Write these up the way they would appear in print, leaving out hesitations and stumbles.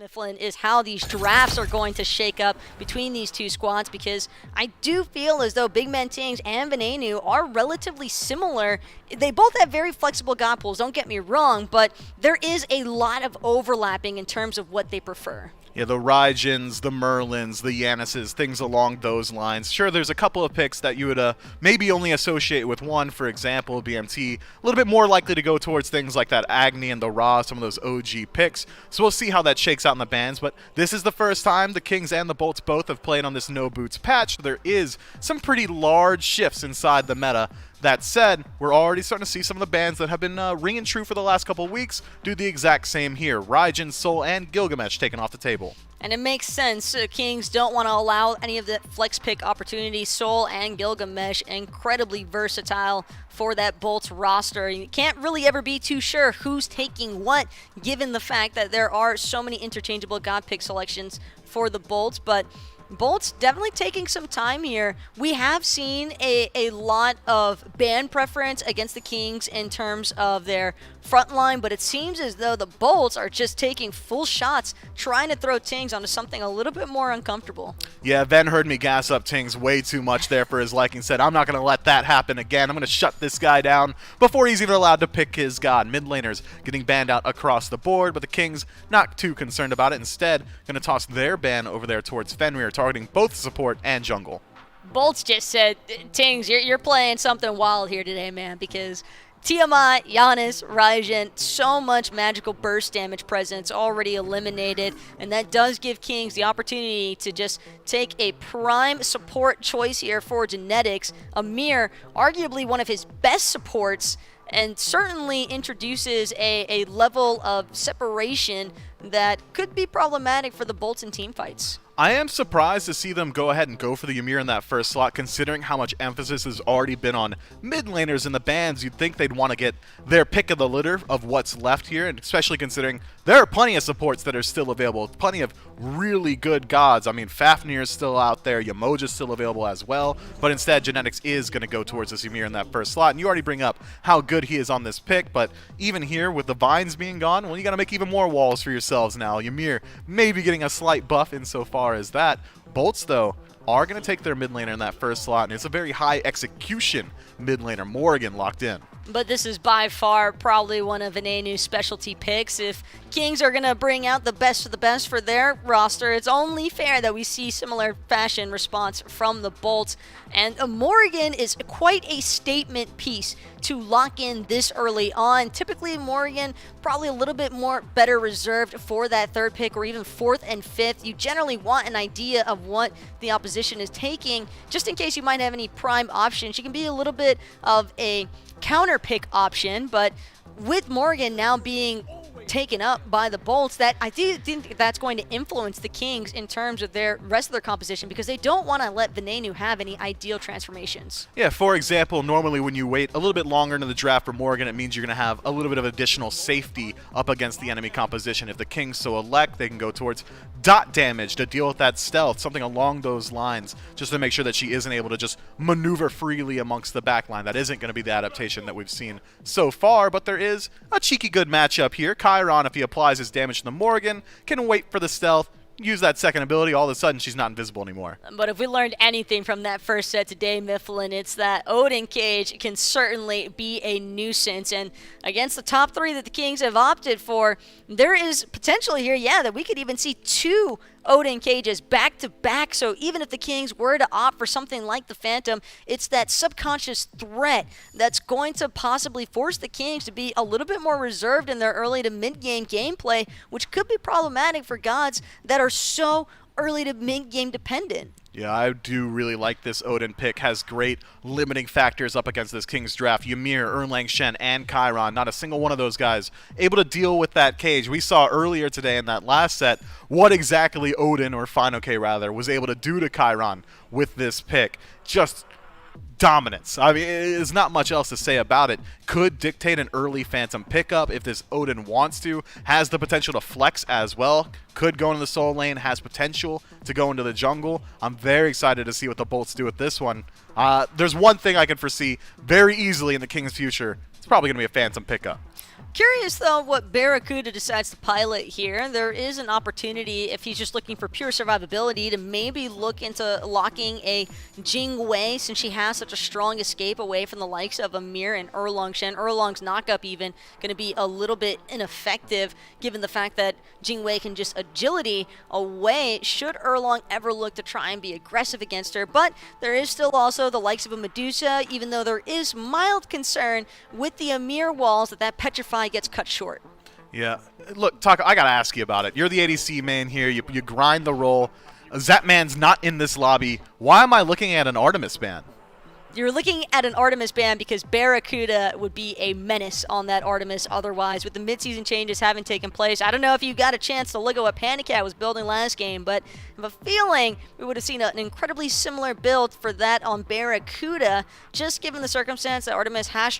Mifflin, is how these drafts are going to shake up between these two squads, because I do feel as though Big Man Tings and Venenu are relatively similar. They both have very flexible god pools, don't get me wrong, but there is a lot of overlapping in terms of what they prefer. Yeah, the Raijins, the Merlins, the Yanis's, things along those lines. Sure, there's a couple of picks that you would maybe only associate with one. For example, BMT, a little bit more likely to go towards things like that Agni and the Ra, some of those OG picks. So we'll see how that shakes out in the bans. But this is the first time the Kings and the Bolts both have played on this no boots patch. There is some pretty large shifts inside the meta. That said, we're already starting to see some of the bans that have been ringing true for the last couple of weeks do the exact same here. Raijin, Soul, and Gilgamesh taken off the table. And it makes sense. Kings don't want to allow any of the flex pick opportunities. Soul and Gilgamesh, incredibly versatile for that Bolts roster. You can't really ever be too sure who's taking what, given the fact that there are so many interchangeable god pick selections for the Bolts. But Bolts definitely taking some time here. We have seen a lot of ban preference against the Kings in terms of their front line, but it seems as though the Bolts are just taking full shots, trying to throw Tings onto something a little bit more uncomfortable. Yeah, Ven heard me gas up Tings way too much there for his liking. Said, I'm not going to let that happen again. I'm going to shut this guy down before he's even allowed to pick his god. Mid laners getting banned out across the board, but the Kings not too concerned about it. Instead, going to toss their ban over there towards Fenrir, targeting both support and jungle. Bolts just said, Tings, you're playing something wild here today, man, because Tiamat, Giannis, Raijin, so much magical burst damage presence already eliminated, and that does give Kings the opportunity to just take a prime support choice here for Genetics. Amir, arguably one of his best supports, and certainly introduces a level of separation that could be problematic for the Bolts in team fights. I am surprised to see them go ahead and go for the Ymir in that first slot, considering how much emphasis has already been on mid laners in the bans. You'd think they'd want to get their pick of the litter of what's left here, and especially considering there are plenty of supports that are still available, plenty of really good gods. I mean, Fafnir is still out there, Yamoja's still available as well, but instead Genetics is going to go towards this Ymir in that first slot, and you already bring up how good he is on this pick, but even here with the vines being gone, well, you got to make even more walls for yourselves now. Ymir maybe getting a slight buff insofar as that. Bolts, though, are going to take their mid laner in that first slot, and it's a very high execution mid laner. Morgan locked in. But this is by far probably one of Venenu's specialty picks. If Kings are going to bring out the best of the best for their roster, it's only fair that we see similar fashion response from the Bolts. And Morgan is quite a statement piece to lock in this early on. Typically, Morgan probably a little bit more better reserved for that third pick or even fourth and fifth. You generally want an idea of what the opposition is taking, just in case you might have any prime options. You can be a little bit of a counter pick option, but with Morgan now being taken up by the Bolts, that I do think that's going to influence the Kings in terms of their rest of their composition, because they don't want to let Venenu have any ideal transformations. Yeah, for example, normally when you wait a little bit longer into the draft for Morgan, it means you're going to have a little bit of additional safety up against the enemy composition. If the Kings so elect, they can go towards dot damage to deal with that stealth, something along those lines, just to make sure that she isn't able to just maneuver freely amongst the backline. That isn't going to be the adaptation that we've seen so far, but there is a cheeky good matchup here. Chiron, if he applies his damage to the Morgan, can wait for the stealth, use that second ability, all of a sudden she's not invisible anymore. But if we learned anything from that first set today, Mifflin, it's that Odin Cage can certainly be a nuisance. And against the top three that the Kings have opted for, there is potential here, yeah, that we could even see two Odin Cages back to back. So even if the Kings were to opt for something like the Phantom, it's that subconscious threat that's going to possibly force the Kings to be a little bit more reserved in their early to mid-game gameplay, which could be problematic for gods that are so early to mid-game dependent. Yeah, I do really like this Odin pick. Has great limiting factors up against this King's draft. Ymir, Erlang Shen, and Chiron. Not a single one of those guys able to deal with that cage. We saw earlier today in that last set what exactly Odin, or Finoke rather, was able to do to Chiron with this pick. Just dominance. I mean, there's not much else to say about it. Could dictate an early Phantom pickup if this Odin wants to. Has the potential to flex as well. Could go into the soul lane. Has potential to go into the jungle. I'm very excited to see what the Bolts do with this one. There's one thing I can foresee very easily in the King's future. It's probably going to be a Phantom pickup. Curious, though, what Barracuda decides to pilot here. There is an opportunity, if he's just looking for pure survivability, to maybe look into locking a Jing Wei, since she has such a strong escape away from the likes of Amir and Erlong Shen. Erlong's knockup even going to be a little bit ineffective, given the fact that Jing Wei can just agility away should Erlong ever look to try and be aggressive against her. But there is still also the likes of a Medusa, even though there is mild concern with the Amir walls that Petrify gets cut short. Yeah. Look, Taka, I got to ask you about it. You're the ADC main here. You grind the role. Zapman's not in this lobby. Why am I looking at an Artemis ban? You're looking at an Artemis ban because Barracuda would be a menace on that Artemis otherwise, with the midseason changes having taken place. I don't know if you got a chance to look at what Panicat was building last game, but I have a feeling we would have seen an incredibly similar build for that on Barracuda, just given the circumstance that Artemis has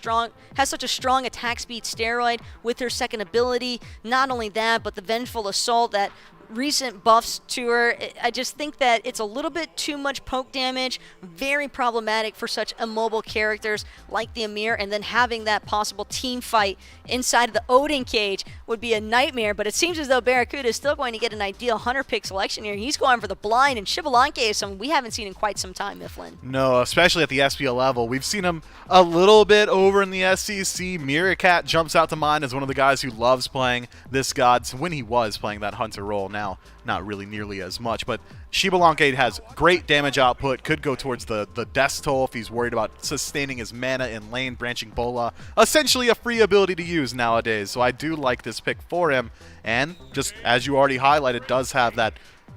such a strong attack speed steroid with her second ability. Not only that, but the Vengeful Assault that recent buffs to her. I just think that it's a little bit too much poke damage, very problematic for such immobile characters like the Amir, and then having that possible team fight inside of the Odin cage would be a nightmare. But it seems as though Barracuda is still going to get an ideal hunter pick selection here. He's going for the blind, and Xbalanque is someone we haven't seen in quite some time, Mifflin. No, especially at the SPL level. We've seen him a little bit over in the SCC. Meerkat jumps out to mind as one of the guys who loves playing this god when he was playing that hunter role. Now, not really nearly as much, but Xbalanque has great damage output, could go towards the death toll if he's worried about sustaining his mana in lane, branching bola. Essentially a free ability to use nowadays, so I do like this pick for him, and just as you already highlighted, does have that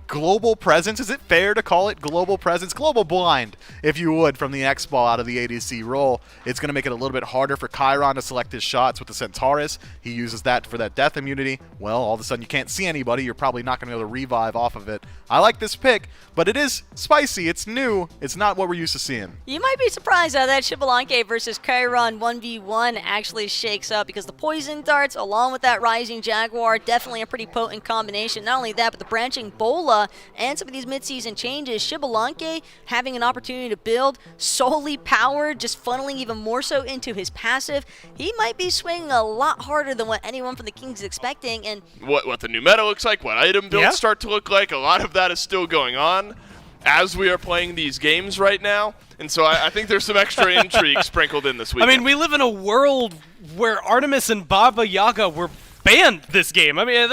global presence. Is it fair to call it global presence? Global blind, if you would, from the X-Ball out of the ADC role. It's going to make it a little bit harder for Chiron to select his shots with the Centaurus. He uses that for that death immunity. Well, all of a sudden you can't see anybody. You're probably not going to be able to revive off of it. I like this pick, but it is spicy. It's new. It's not what we're used to seeing. You might be surprised how that Xbalanque versus Chiron 1v1 actually shakes up, because the poison darts along with that rising Jaguar, definitely a pretty potent combination. Not only that, but the branching bola and some of these mid-season changes. Xbalanque having an opportunity to build solely powered, just funneling even more so into his passive. He might be swinging a lot harder than what anyone from the Kings is expecting. And what the new meta looks like, what item builds start to look like, a lot of that is still going on as we are playing these games right now. And so I think there's some extra intrigue sprinkled in this weekend. I mean, we live in a world where Artemis and Baba Yaga were banned this game. I mean,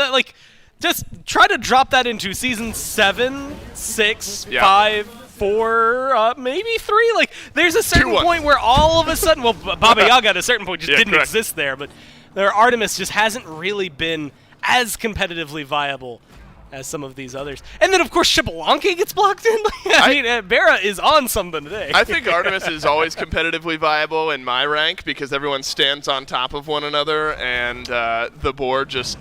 just try to drop that into season 7, 6, 5, 4, maybe 3. Like, there's a certain point where all of a sudden, well, Baba Yaga at a certain point just didn't exist there, but their Artemis just hasn't really been as competitively viable as some of these others. And then, of course, Xbalanque gets blocked in. I mean, Barra is on something today. I think Artemis is always competitively viable in my rank because everyone stands on top of one another, and the board just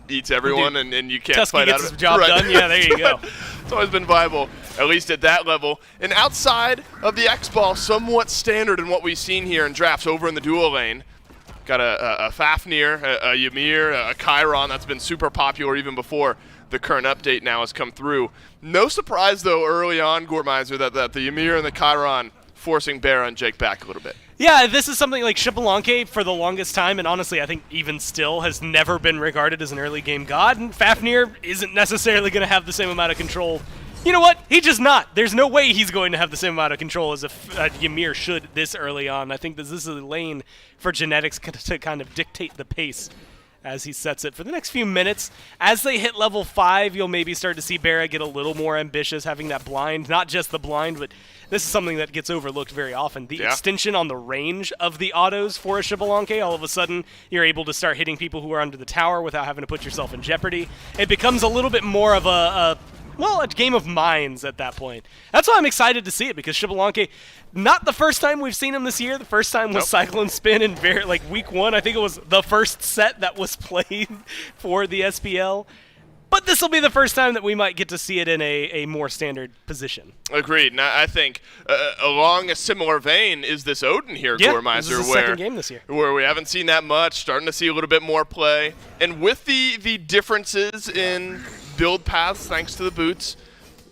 eats everyone, and you can't Tusky fight gets out of his it. job done. Yeah, there you go. It's always been viable, at least at that level. And outside of the X-Ball, somewhat standard in what we've seen here in drafts over in the duo lane. Got a Fafnir, a Ymir, a Chiron that's been super popular even before the current update now has come through. No surprise, though, early on, Gormizer, that the Ymir and the Chiron forcing Barra and Jake back a little bit. Yeah, this is something like Xbalanque for the longest time, and honestly, I think even still has never been regarded as an early game god, and Fafnir isn't necessarily going to have the same amount of control. You know what? He just not. There's no way he's going to have the same amount of control as a Ymir should this early on. I think this is a lane for genetics to kind of dictate the pace as he sets it for the next few minutes. As they hit level 5, you'll maybe start to see Barra get a little more ambitious, having that blind, not just the blind, but this is something that gets overlooked very often. The extension on the range of the autos for a Xbalanque, all of a sudden, you're able to start hitting people who are under the tower without having to put yourself in jeopardy. It becomes a little bit more of a game of minds at that point. That's why I'm excited to see it, because Xbalanque, not the first time we've seen him this year. The first time was Cyclone Spin in week 1. I think it was the first set that was played for the SPL. But this will be the first time that we might get to see it in a more standard position. Agreed. And I think along a similar vein is this Odin here, Gormizer, this is the second game this year, where we haven't seen that much, starting to see a little bit more play. And with the differences in build paths, thanks to the boots,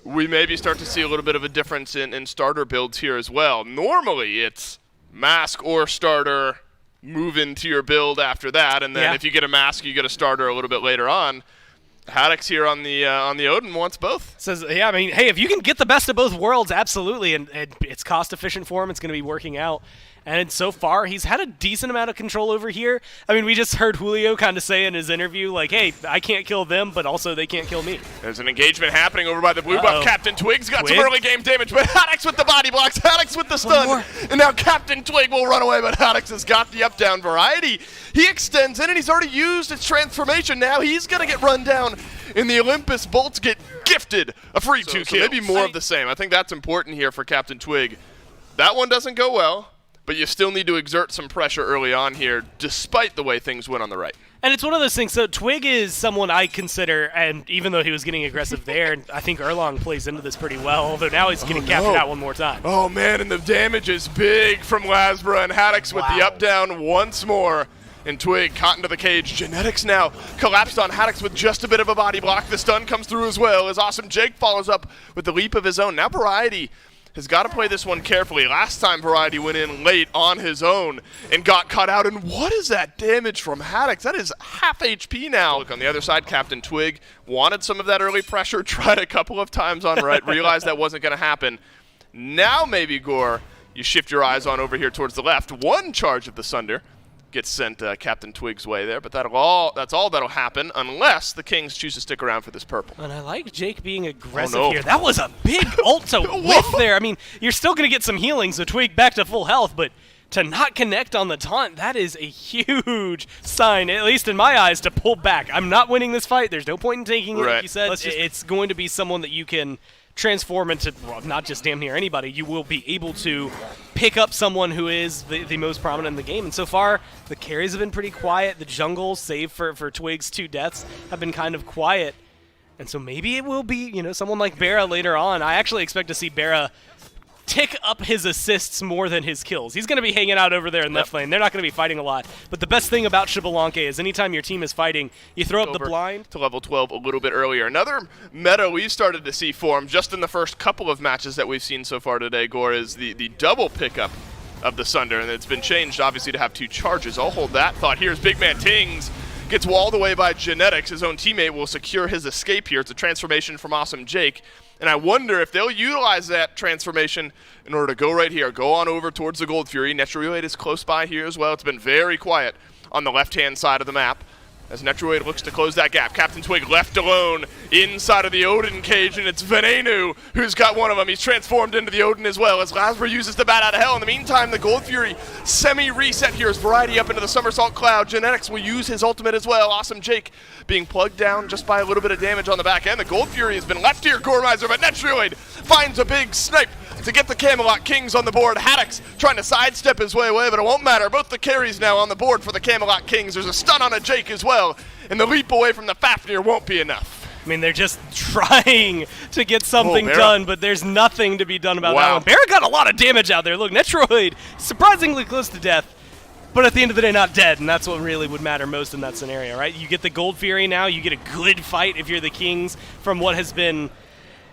we maybe start to see a little bit of a difference in starter builds here as well. Normally, it's mask or starter, move into your build after that, and then if you get a mask, you get a starter a little bit later on. Haddox here on the Odin wants both. Says, yeah, I mean, hey, if you can get the best of both worlds, absolutely, and it's cost efficient for him, it's going to be working out. And so far, he's had a decent amount of control over here. I mean, we just heard Julio kind of say in his interview, like, hey, I can't kill them, but also they can't kill me. There's an engagement happening over by the blue buff. Captain Twig's got some early game damage, but Haddox with the body blocks, Haddox with the stun. And now Captain Twig will run away, but Haddox has got the up-down variety. He extends in, and he's already used its transformation. Now he's going to get run down, and the Olympus bolts get gifted a free 2 kills. So maybe more of the same. I think that's important here for Captain Twig. That one doesn't go well. But you still need to exert some pressure early on here, despite the way things went on the right. And it's one of those things. So Twig is someone I consider, and even though he was getting aggressive there, I think Erlong plays into this pretty well, although now he's getting captured out one more time. Oh, man, and the damage is big from Lasbra, and Haddox with the up-down once more. And Twig caught into the cage. Genetics now collapsed on Haddox with just a bit of a body block. The stun comes through as well as Awesome Jake follows up with the leap of his own. Now Variety has got to play this one carefully. Last time Variety went in late on his own and got cut out. And what is that damage from Haddox? That is half HP now. Look, on the other side, Captain Twig wanted some of that early pressure, tried a couple of times on right, realized that wasn't going to happen. Now maybe, Gore, you shift your eyes on over here towards the left. One charge of the Sunder gets sent Captain Twig's way there, but that's all that'll happen unless the Kings choose to stick around for this purple. And I like Jake being aggressive here. That was a big ult to whiff there. I mean, you're still going to get some healing, so Twig back to full health, but to not connect on the taunt, that is a huge sign, at least in my eyes, to pull back. I'm not winning this fight. There's no point in taking it, like you said. It's going to be someone that you can transform into, well, not just damn near anybody. You will be able to pick up someone who is the most prominent in the game. And so far, the carries have been pretty quiet. The jungle, save for Twig's 2 deaths, have been kind of quiet. And so maybe it will be, someone like Barra later on. I actually expect to see Barra tick up his assists more than his kills. He's going to be hanging out over there in left lane. They're not going to be fighting a lot. But the best thing about Xbalanque is anytime your team is fighting, you throw up the blind. To level 12 a little bit earlier. Another meta we've started to see form just in the first couple of matches that we've seen so far today, Gore, is the double pickup of the Sunder. And it's been changed, obviously, to have 2 charges. I'll hold that thought. Here's Big Man Tings. Gets walled away by Genetics. His own teammate will secure his escape here. It's a transformation from Awesome Jake. And I wonder if they'll utilize that transformation in order to go right here, go on over towards the Gold Fury. Netroid is close by here as well. It's been very quiet on the left-hand side of the map as Netroid looks to close that gap. Captain Twig left alone inside of the Odin cage, and it's Venenu who's got one of them. He's transformed into the Odin as well as Lasbra uses the bat out of hell. In the meantime, the Gold Fury semi-reset here as Variety up into the Somersault Cloud. Genetics will use his ultimate as well. Awesome Jake being plugged down just by a little bit of damage on the back end. The Gold Fury has been left here, Gormizer, but Netroid finds a big snipe to get the Camelot Kings on the board. Haddox trying to sidestep his way away, but it won't matter. Both the carries now on the board for the Camelot Kings. There's a stun on a Jake as well, and the leap away from the Fafnir won't be enough. I mean, they're just trying to get something done, but there's nothing to be done about that one. Barra got a lot of damage out there. Look, Netroid, surprisingly close to death, but at the end of the day, not dead, and that's what really would matter most in that scenario, right? You get the Gold Fury now. You get a good fight if you're the Kings from what has been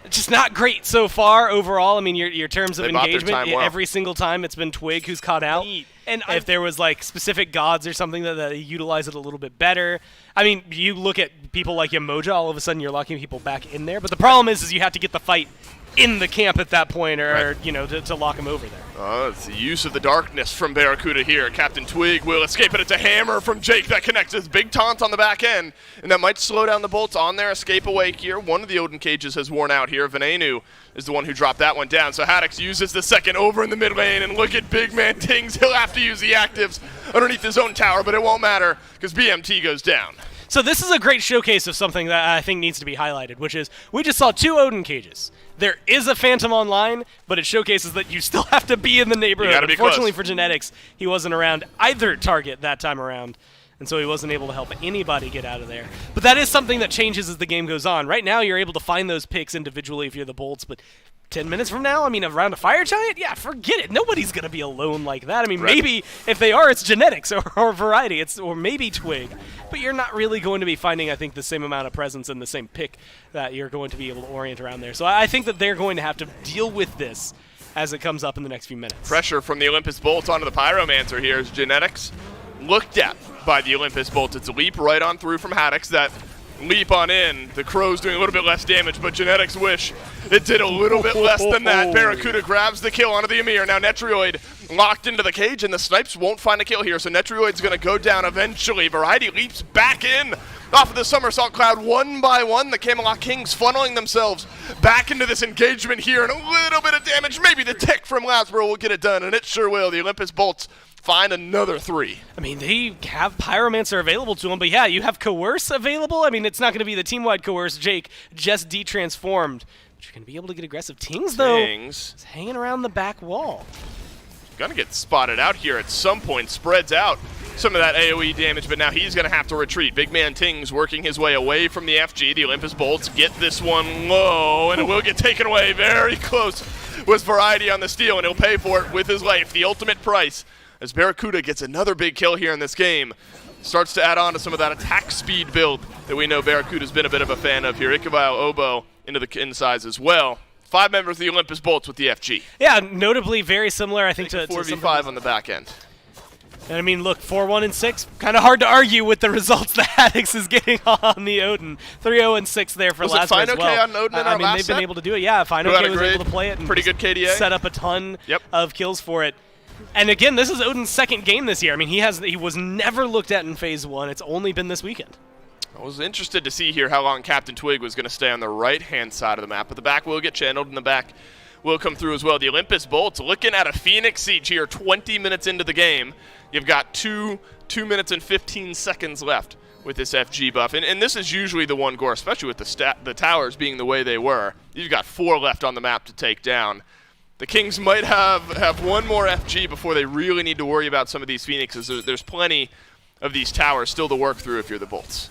just not great so far overall. I mean, your terms of engagement, every single time it's been Twig who's caught out. And if there was like specific gods or something that utilize it a little bit better. I mean, you look at people like Yamoja, all of a sudden you're locking people back in there. But the problem is you have to get the fight in the camp at that point, or to lock him over there. Oh, it's the use of the darkness from Barracuda here. Captain Twig will escape, but it's a hammer from Jake that connects his big taunt on the back end, and that might slow down the bolts on their escape away here. One of the Odin cages has worn out here. Venenu is the one who dropped that one down, so Haddox uses the second over in the mid lane, and look at Big Man Tings. He'll have to use the actives underneath his own tower, but it won't matter because BMT goes down. So this is a great showcase of something that I think needs to be highlighted, which is we just saw 2 Odin cages. There is a Phantom online, but it showcases that you still have to be in the neighborhood. Unfortunately for Genetics, he wasn't around either target that time around, and so he wasn't able to help anybody get out of there. But that is something that changes as the game goes on. Right now, you're able to find those picks individually if you're the Bolts, but 10 minutes from now, I mean, around a Fire Giant? Yeah, forget it. Nobody's going to be alone like that. I mean, maybe if they are, it's Genetics or Variety, or maybe Twig. But you're not really going to be finding, I think, the same amount of presence and the same pick that you're going to be able to orient around there. So I think that they're going to have to deal with this as it comes up in the next few minutes. Pressure from the Olympus Bolts onto the Pyromancer here as Genetics looked at by the Olympus Bolts. It's a leap right on through from Haddix. That leap on in. The Crow's doing a little bit less damage, but Genetics wish it did a little bit less than that. Barracuda grabs the kill onto the Amir. Now Netrioid locked into the cage, and the Snipes won't find a kill here, so Netrioid's going to go down eventually. Variety leaps back in off of the Somersault Cloud one by one. The Camelot Kings funneling themselves back into this engagement here, and a little bit of damage. Maybe the tick from Lasbro will get it done, and it sure will. The Olympus Bolts find another 3. I mean, they have Pyromancer available to them, but yeah, you have Coerce available. I mean, it's not going to be the team-wide Coerce, Jake, just detransformed. But you're going to be able to get aggressive. Tings, though, is hanging around the back wall. Gonna get spotted out here at some point, spreads out some of that AoE damage, but now he's gonna have to retreat. Big man Tings working his way away from the FG. The Olympus Bolts get this one low, and it will get taken away. Very close was Variety on the steal, and he'll pay for it with his life. The ultimate price, as Barracuda gets another big kill here in this game. Starts to add on to some of that attack speed build that we know Barracuda's been a bit of a fan of here. Ichabile Oboe into the insides as well. 5 members of the Olympus Bolts with the FG. Yeah, notably very similar, I think, to 4v5 on the back end. And I mean, look, 4-1 and 6, kind of hard to argue with the results that Haddix is getting on the Odin. 3-0 and 6 there for Lasbro as well. Was it Fine OK on Odin in our I mean, last they've set? been able to do it. Yeah, Fine OK was able to play it and pretty good KDA. Set up a ton of kills for it. And again, this is Odin's second game this year. I mean, he was never looked at in Phase 1. It's only been this weekend. I was interested to see here how long Captain Twig was going to stay on the right-hand side of the map, but the back will get channeled, and the back will come through as well. The Olympus Bolts looking at a Phoenix Siege here 20 minutes into the game. You've got 2 minutes and 15 seconds left with this FG buff, and this is usually the one, Gore, especially with the towers being the way they were. You've got 4 left on the map to take down. The Kings might have one more FG before they really need to worry about some of these Phoenixes. There's plenty of these towers still to work through if you're the Bolts.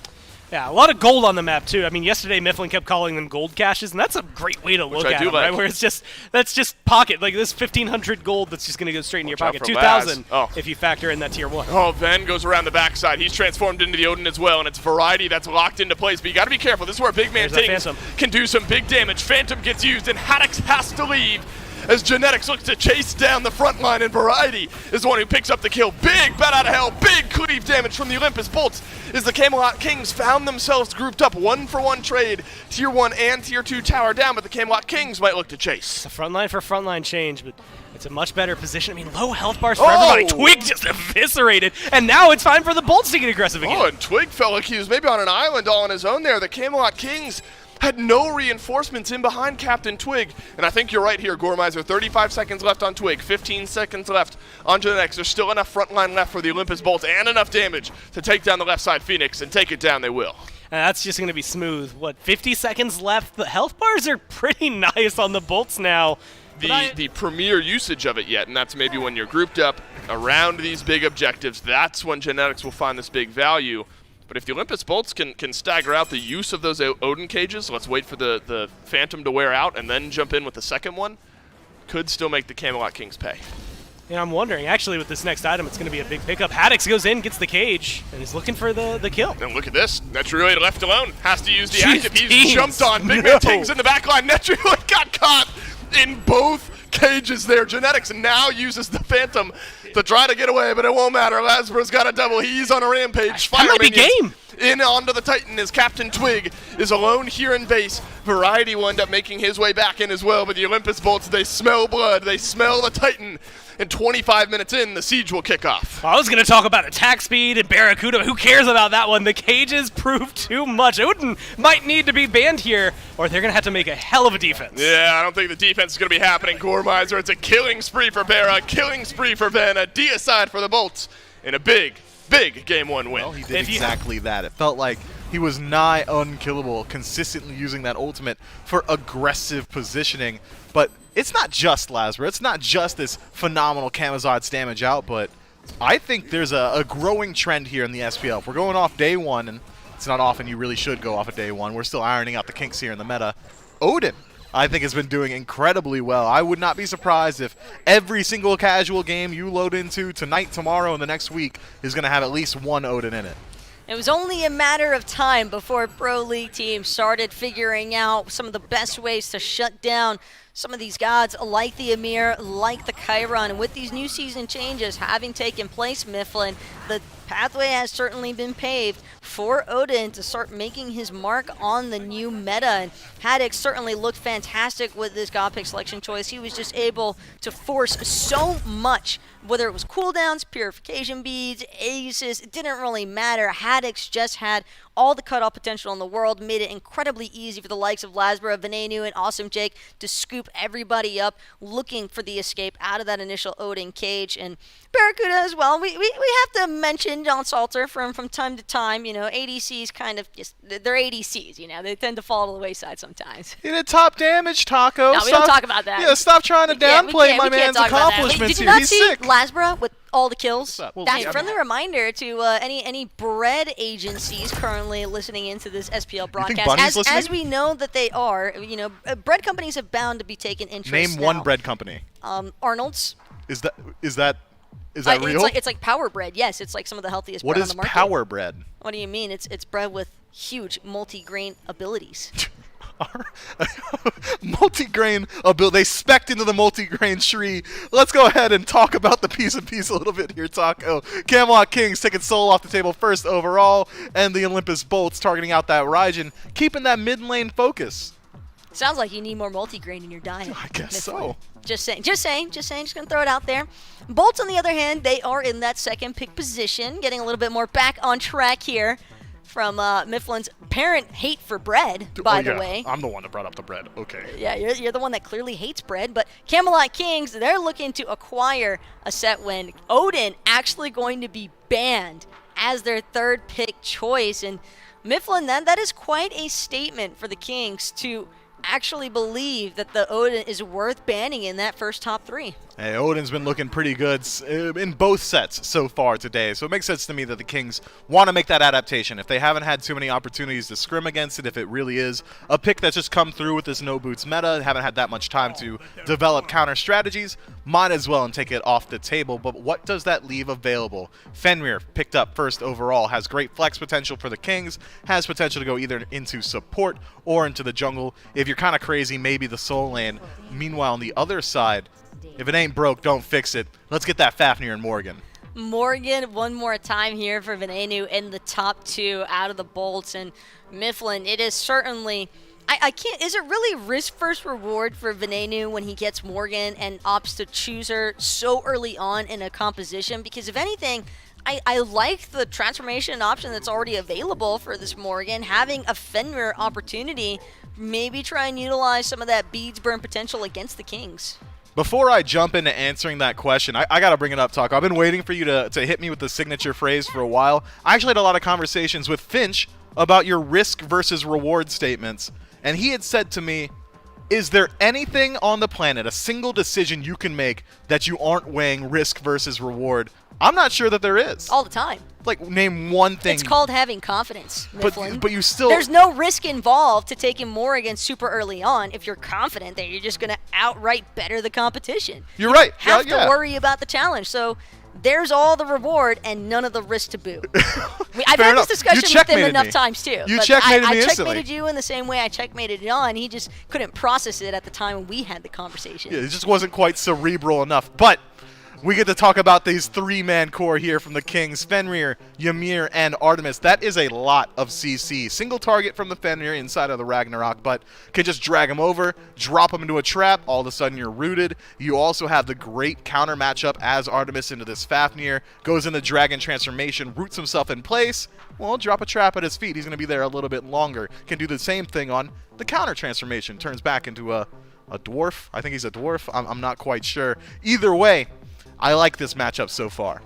Yeah, a lot of gold on the map, too. I mean, yesterday Mifflin kept calling them gold caches, and that's a great way to look at them, right? Where it's just, that's just pocket. Like, this 1,500 gold that's just going to go straight in your pocket. 2,000 if you factor in that Tier 1. Oh, Ven goes around the backside. He's transformed into the Odin as well, and it's Variety that's locked into place. But you got to be careful. This is where Big Man Tings can do some big damage. Phantom gets used, and Haddix has to leave as Genetics looks to chase down the front line, and Variety is the one who picks up the kill. Big bat out of hell, big cleave damage from the Olympus Bolts as the Camelot Kings found themselves grouped up. 1-for-1 trade, Tier 1 and Tier 2 tower down, but the Camelot Kings might look to chase. It's a frontline for frontline change, but it's a much better position. I mean, low health bars for everybody. Twig just eviscerated, and now it's time for the Bolts to get aggressive again. Oh, and Twig felt like he was maybe on an island all on his own there. The Camelot Kings had no reinforcements in behind Captain Twig. And I think you're right here, Gormizer. 35 seconds left on Twig, 15 seconds left on Genetics. There's still enough front line left for the Olympus Bolts and enough damage to take down the left side Phoenix, and take it down they will. And that's just going to be smooth. What, 50 seconds left? The health bars are pretty nice on the Bolts now. The premier usage of it yet, and that's maybe when you're grouped up around these big objectives, that's when Genetics will find this big value. But if the Olympus Bolts can stagger out the use of those Odin cages, let's wait for the Phantom to wear out and then jump in with the second one, could still make the Camelot Kings pay. Yeah, I'm wondering, actually, with this next item, it's going to be a big pickup. Haddix goes in, gets the cage, and is looking for the kill. And look at this. Netrioid left alone. Has to use the active. He's jumped on. Big Man Tings in the back line. Netrioid got caught in both cages there. Genetics now uses the Phantom to try to get away, but it won't matter. Lasbro's got a double. He's on a rampage. That might be game. In onto the Titan as Captain Twig is alone here in base. Variety will end up making his way back in as well, but the Olympus Bolts, they smell blood. They smell the Titan. And 25 minutes in, the siege will kick off. I was going to talk about attack speed and Barracuda. Who cares about that one? The cages prove too much. Odin might need to be banned here, or they're going to have to make a hell of a defense. Yeah, I don't think the defense is going to be happening, Gormizer. It's a killing spree for Barra, killing spree for Ven, a deicide for the Bolts, and a big Game 1 win. Well, he did exactly that. It felt like he was nigh unkillable, consistently using that ultimate for aggressive positioning. But it's not just Lasbro. It's not just this phenomenal Camazot's damage out, but I think there's a growing trend here in the SPL. If we're going off day one, and it's not often you really should go off of day one, we're still ironing out the kinks here in the meta. Odin, I think, has been doing incredibly well. I would not be surprised if every single casual game you load into tonight, tomorrow, and the next week is going to have at least one Odin in it. It was only a matter of time before Pro League teams started figuring out some of the best ways to shut down some of these gods like the Amir, like the Chiron. And with these new season changes having taken place, Mifflin, the pathway has certainly been paved for Odin to start making his mark on the new meta. And Haddix certainly looked fantastic with this God pick selection choice. He was just able to force so much, whether it was cooldowns, purification beads, aces, it didn't really matter. Haddix just had all the cutoff potential in the world, made it incredibly easy for the likes of Lasbra, Venenu, and Awesome Jake to scoop everybody up, looking for the escape out of that initial Odin cage. And Barracuda as well. We have to mention John Salter from time to time. You know, ADCs kind of just, they're ADCs, you know, they tend to fall to the wayside sometimes. He did top damage, Taco. No, we don't talk about that. Yeah, stop trying to downplay my man's accomplishments Did you here. not He's see sick. Lasbra with all the kills? Well, That's yeah, a friendly reminder to any bread agencies currently listening into this SPL broadcast. Bunny's listening? As we know that they are, you know, bread companies have bound to be taking interest. Name one bread company. Arnold's. Is that real? It's like Power Bread. Yes, it's like some of the healthiest What bread is on the market. Power Bread? What do you mean? It's bread with huge multi-grain abilities. Multi-grain ability. They specced into the multi-grain tree. Let's go ahead and talk about the piece of peace a little bit here, Taco. Camelot Kings taking Soul off the table first overall, and the Olympus Bolts targeting out that Raijin, keeping that mid lane focus. Sounds like you need more multi-grain in your diet. I guess Miss so. Lynn. Just saying. Just gonna throw it out there. Bolts, on the other hand, they are in that second pick position, getting a little bit more back on track here from Mifflin's apparent hate for bread, by the way. I'm the one that brought up the bread. Okay. Yeah, you're the one that clearly hates bread. But Camelot Kings, they're looking to acquire a set when Odin actually going to be banned as their third pick choice. And Mifflin, then, that is quite a statement for the Kings to actually believe that the Odin is worth banning in that first top 3. Hey, Odin's been looking pretty good in both sets so far today, so it makes sense to me that the Kings want to make that adaptation. If they haven't had too many opportunities to scrim against it, if it really is a pick that's just come through with this no boots meta, haven't had that much time to develop counter strategies, might as well and take it off the table. But what does that leave available? Fenrir, picked up first overall, has great flex potential for the Kings, has potential to go either into support or into the jungle. If you're kind of crazy, maybe the soul lane. Meanwhile, on the other side, if it ain't broke, don't fix it. Let's get that Fafnir and Morgan. Morgan one more time here for Venenu in the top 2 out of the Bolts. And Mifflin, it is certainly... I can't... Is it really risk first reward for Venenu when he gets Morgan and opts to choose her so early on in a composition? Because if anything... I like the transformation option that's already available for this Morgan. Having a Fenrir opportunity, maybe try and utilize some of that beads burn potential against the Kings. Before I jump into answering that question, I got to bring it up, Taco. I've been waiting for you to hit me with the signature phrase for a while. I actually had a lot of conversations with Finch about your risk versus reward statements, and he had said to me, is there anything on the planet, a single decision you can make that you aren't weighing risk versus reward? I'm not sure that there is. All the time. Like, name one thing. It's called having confidence, Mifflin. But you still... There's no risk involved to taking Morgan super early on if you're confident that you're just going to outright better the competition. You're right. You have to worry about the challenge. So there's all the reward and none of the risk to boot. I've had this discussion with him enough times, too. You checkmated me instantly. I checkmated you in the same way I checkmated Jan. He just couldn't process it at the time when we had the conversation. Yeah, it just wasn't quite cerebral enough. But... we get to talk about these 3-man core here from the Kings, Fenrir, Ymir, and Artemis. That is a lot of CC. Single target from the Fenrir inside of the Ragnarok, but can just drag him over, drop him into a trap, all of a sudden you're rooted. You also have the great counter matchup as Artemis into this Fafnir, goes into Dragon Transformation, roots himself in place. Well, drop a trap at his feet. He's going to be there a little bit longer. Can do the same thing on the counter transformation. Turns back into a dwarf. I think he's a dwarf. I'm not quite sure. Either way, I like this matchup so far.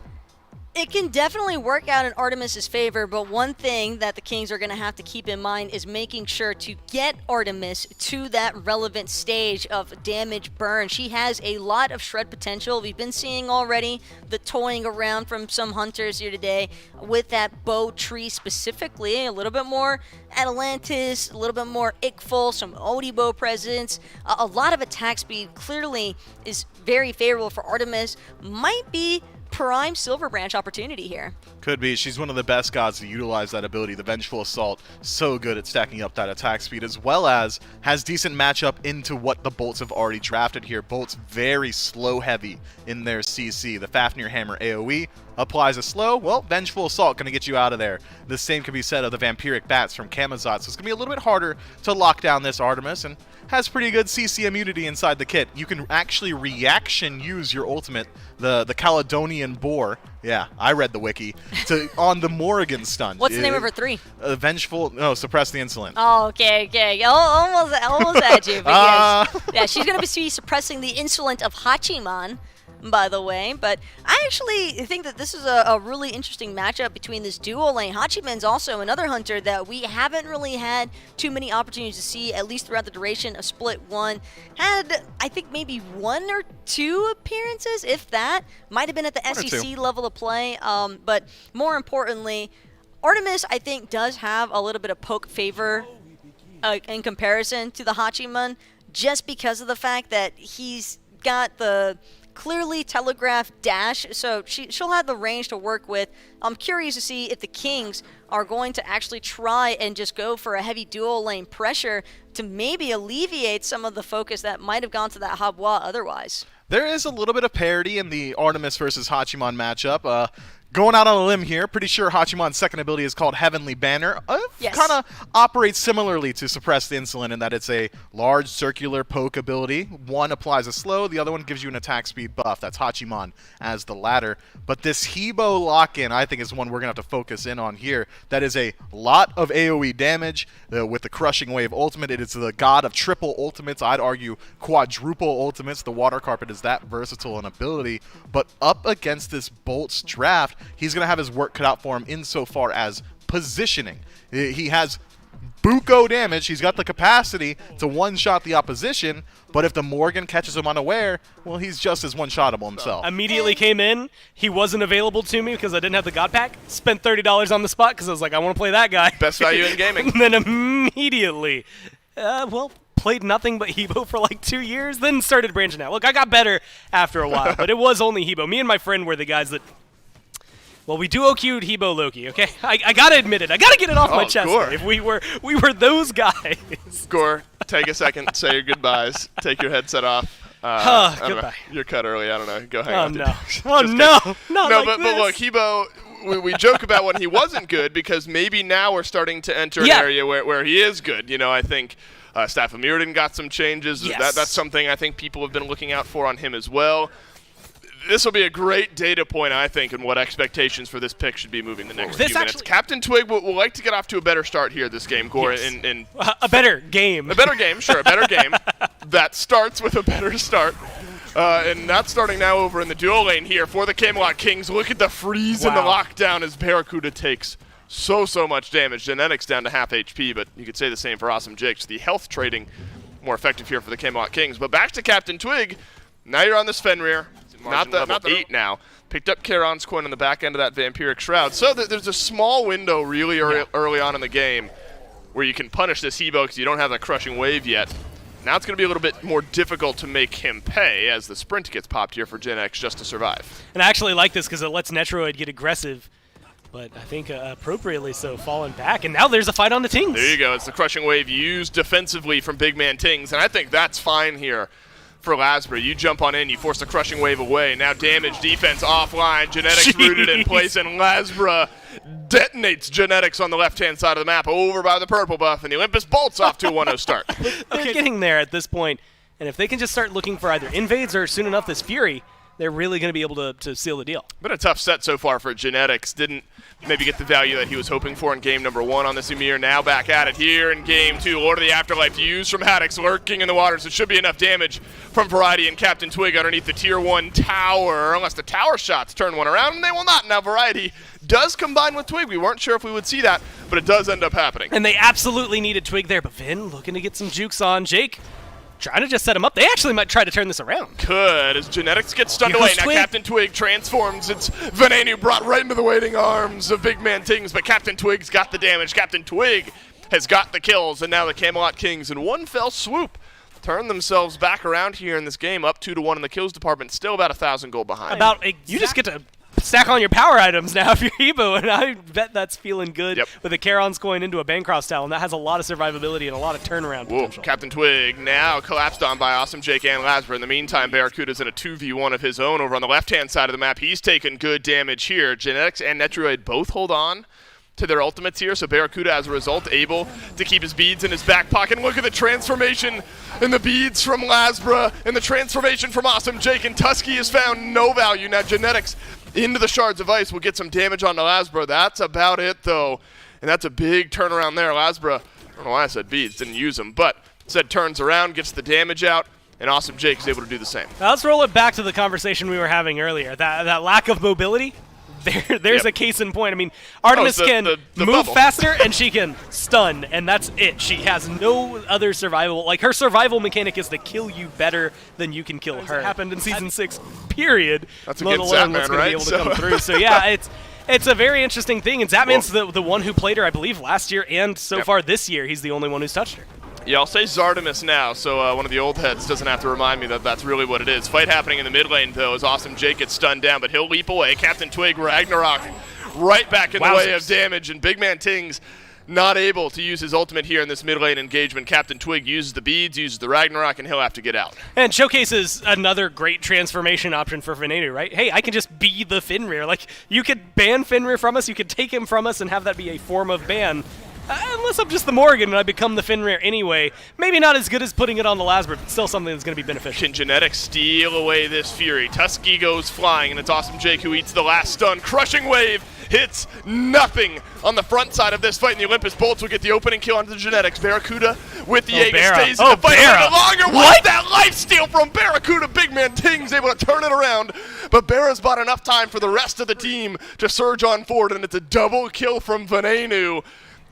It can definitely work out in Artemis's favor, but one thing that the Kings are going to have to keep in mind is making sure to get Artemis to that relevant stage of damage burn. She has a lot of shred potential. We've been seeing already the toying around from some hunters here today with that bow tree specifically. A little bit more Atalantis, a little bit more Ickful, some Odibo presence. A lot of attack speed clearly is very favorable for Artemis. Might be prime Silver Branch opportunity here. Could be. She's one of the best gods to utilize that ability. The Vengeful Assault, so good at stacking up that attack speed, as well as has decent matchup into what the Bolts have already drafted here. Bolts very slow heavy in their CC. The Fafnir Hammer AoE, applies a slow. Well, Vengeful Assault going to get you out of there. The same can be said of the Vampiric Bats from Camelot, so it's going to be a little bit harder to lock down this Artemis, and has pretty good CC immunity inside the kit. You can actually reaction use your ultimate, the Caledonian Boar. Yeah, I read the wiki. On the Morrigan stun. What's the name of her 3? Vengeful, no, Suppress the Insolent. Oh, okay. Almost had you. But yeah, she's going to be suppressing the Insolent of Hachiman, by the way. But I actually think that this is a really interesting matchup between this duo lane. Hachiman's also another hunter that we haven't really had too many opportunities to see, at least throughout the duration of Split 1. Had, I think, maybe 1 or 2 appearances, if that. Might have been at the SEC level of play. But more importantly, Artemis, I think, does have a little bit of poke favor in comparison to the Hachiman, just because of the fact that he's got the clearly telegraphed dash, so she'll have the range to work with. I'm curious to see if the Kings are going to actually try and just go for a heavy dual lane pressure to maybe alleviate some of the focus that might have gone to that Habwa otherwise. There is a little bit of parity in the Artemis versus Hachiman matchup. Going out on a limb here, pretty sure Hachiman's second ability is called Heavenly Banner. Yes. Kind of operates similarly to Suppress the Insolent in that it's a large circular poke ability. One applies a slow, the other one gives you an attack speed buff. That's Hachiman as the latter. But this Hebo lock-in, I think, is one we're going to have to focus in on here. That is a lot of AoE damage with the Crushing Wave ultimate. It is the god of triple ultimates. I'd argue quadruple ultimates. The Water Carpet is that versatile an ability. But up against this Bolt's draft, he's going to have his work cut out for him insofar as positioning. He has buco damage. He's got the capacity to one-shot the opposition, but if the Morgan catches him unaware, well, he's just as one-shottable himself. Immediately came in. He wasn't available to me because I didn't have the God Pack. Spent $30 on the spot because I was like, I want to play that guy. Best value in gaming. And then immediately, played nothing but Hebo for like 2 years, then started branching out. Look, I got better after a while, but it was only Hebo. Me and my friend were the guys that... Well, we duo queued Hebo Loki, okay? I gotta admit it. I gotta get it off my chest. Gore. If we were those guys. Gore, take a second, say your goodbyes, take your headset off. Goodbye. You're cut early. I don't know. Go hang out. No. Oh no! No, but look, Hebo. We joke about when he wasn't good because maybe now we're starting to enter an area where he is good. You know, I think Staff of Mirrodin got some changes. Yes. That's something I think people have been looking out for on him as well. This will be a great data point, I think, in what expectations for this pick should be moving the next few minutes. Captain Twig will like to get off to a better start here this game, Gore. Yes. In a better game. A better game, sure, a better game. That starts with a better start. And that's starting now over in the dual lane here for the Camelot Kings. Look at the freeze and the lockdown as Barracuda takes so much damage. Genetics down to half HP, but you could say the same for Awesome Jakes. The health trading more effective here for the Camelot Kings. But back to Captain Twig. Now you're on this Fenrir. Not the 8 now. Picked up Charon's coin on the back end of that Vampiric Shroud. So there's a small window really early on in the game where you can punish this Hebo because you don't have that Crushing Wave yet. Now it's going to be a little bit more difficult to make him pay as the sprint gets popped here for Gen X just to survive. And I actually like this because it lets Netroid get aggressive, but I think appropriately so, falling back. And now there's a fight on the Tings. There you go. It's the Crushing Wave used defensively from Big Man Tings, and I think that's fine here for Lasbury. You jump on in, you force the Crushing Wave away. Now damage, defense offline, Genetics rooted in place, and Lasbra detonates Genetics on the left-hand side of the map over by the purple buff, and the Olympus bolts off to a 1-0 start. They're getting there at this point, and if they can just start looking for either invades or soon enough this Fury, they're really going to be able to seal the deal. Been a tough set so far for Genetics. Didn't maybe get the value that he was hoping for in game number 1 on this Ymir. Now back at it here in game 2. Lord of the Afterlife used from Haddix, lurking in the waters. It should be enough damage from Variety and Captain Twig underneath the tier 1 tower, unless the tower shots turn one around, and they will not. Now Variety does combine with Twig. We weren't sure if we would see that, but it does end up happening. And they absolutely needed Twig there, but Vin looking to get some jukes on Jake. Trying to just set him up. They actually might try to turn this around. Could, as Genetics gets stunned away. Now Captain Twig transforms. It's Venenu brought right into the waiting arms of Big Man Tings, but Captain Twig's got the damage. Captain Twig has got the kills, and now the Camelot Kings in one fell swoop turn themselves back around here in this game, up 2-1 in the kills department, still about 1,000 gold behind. You just get to stack on your power items now if you're Hebo, and I bet that's feeling good with the Charon's going into a Bancroft style, and that has a lot of survivability and a lot of turnaround potential. Captain Twig now collapsed on by Awesome Jake and Lasper. In the meantime, Barracuda's in a 2v1 of his own over on the left-hand side of the map. He's taken good damage here. Genetics and Netroid both hold on to their ultimates here, so Barracuda, as a result, able to keep his beads in his back pocket. And look at the transformation in the beads from Lasbra and the transformation from Awesome Jake, and Tusky has found no value. Now Genetics into the Shards of Ice will get some damage on the Lasbra. That's about it, though, and that's a big turnaround there. Lasbra, I don't know why I said beads, didn't use them, but said turns around, gets the damage out, and Awesome Jake is able to do the same. Now let's roll it back to the conversation we were having earlier. That lack of mobility, there's a case in point. I mean, Artemis can move bubble faster, and she can stun, and that's it. She has no other survival. Like, her survival mechanic is to kill you better than you can kill her. It happened in Season 6, period. That's let against alone Zapman, what's going right? to be able to come through. So, yeah, it's a very interesting thing, and Zapman's the one who played her, I believe, last year, and so far this year, he's the only one who's touched her. Yeah, I'll say Zardamus now, so one of the old heads doesn't have to remind me that that's really what it is. Fight happening in the mid lane, though, as Awesome Jake gets stunned down, but he'll leap away. Captain Twig, Ragnarok, right back in the way of damage, and Big Man Tings not able to use his ultimate here in this mid lane engagement. Captain Twig uses the beads, uses the Ragnarok, and he'll have to get out. And Showcase is another great transformation option for Venenu, right? Hey, I can just be the Fenrir. Like, you could ban Fenrir from us, you could take him from us and have that be a form of ban. Unless I'm just the Morgan and I become the Fenrir anyway. Maybe not as good as putting it on the Lasbra, but still something that's going to be beneficial. Can Genetics steal away this Fury? Tusky goes flying, and it's Awesome Jake who eats the last stun. Crushing Wave hits nothing on the front side of this fight, and the Olympus Bolts will get the opening kill onto the Genetics. Barracuda with the Aegis stays in the fight a little longer. What's that lifesteal from Barracuda? Big Man Ting's able to turn it around, but Barra's bought enough time for the rest of the team to surge on forward, and it's a double kill from Venenu.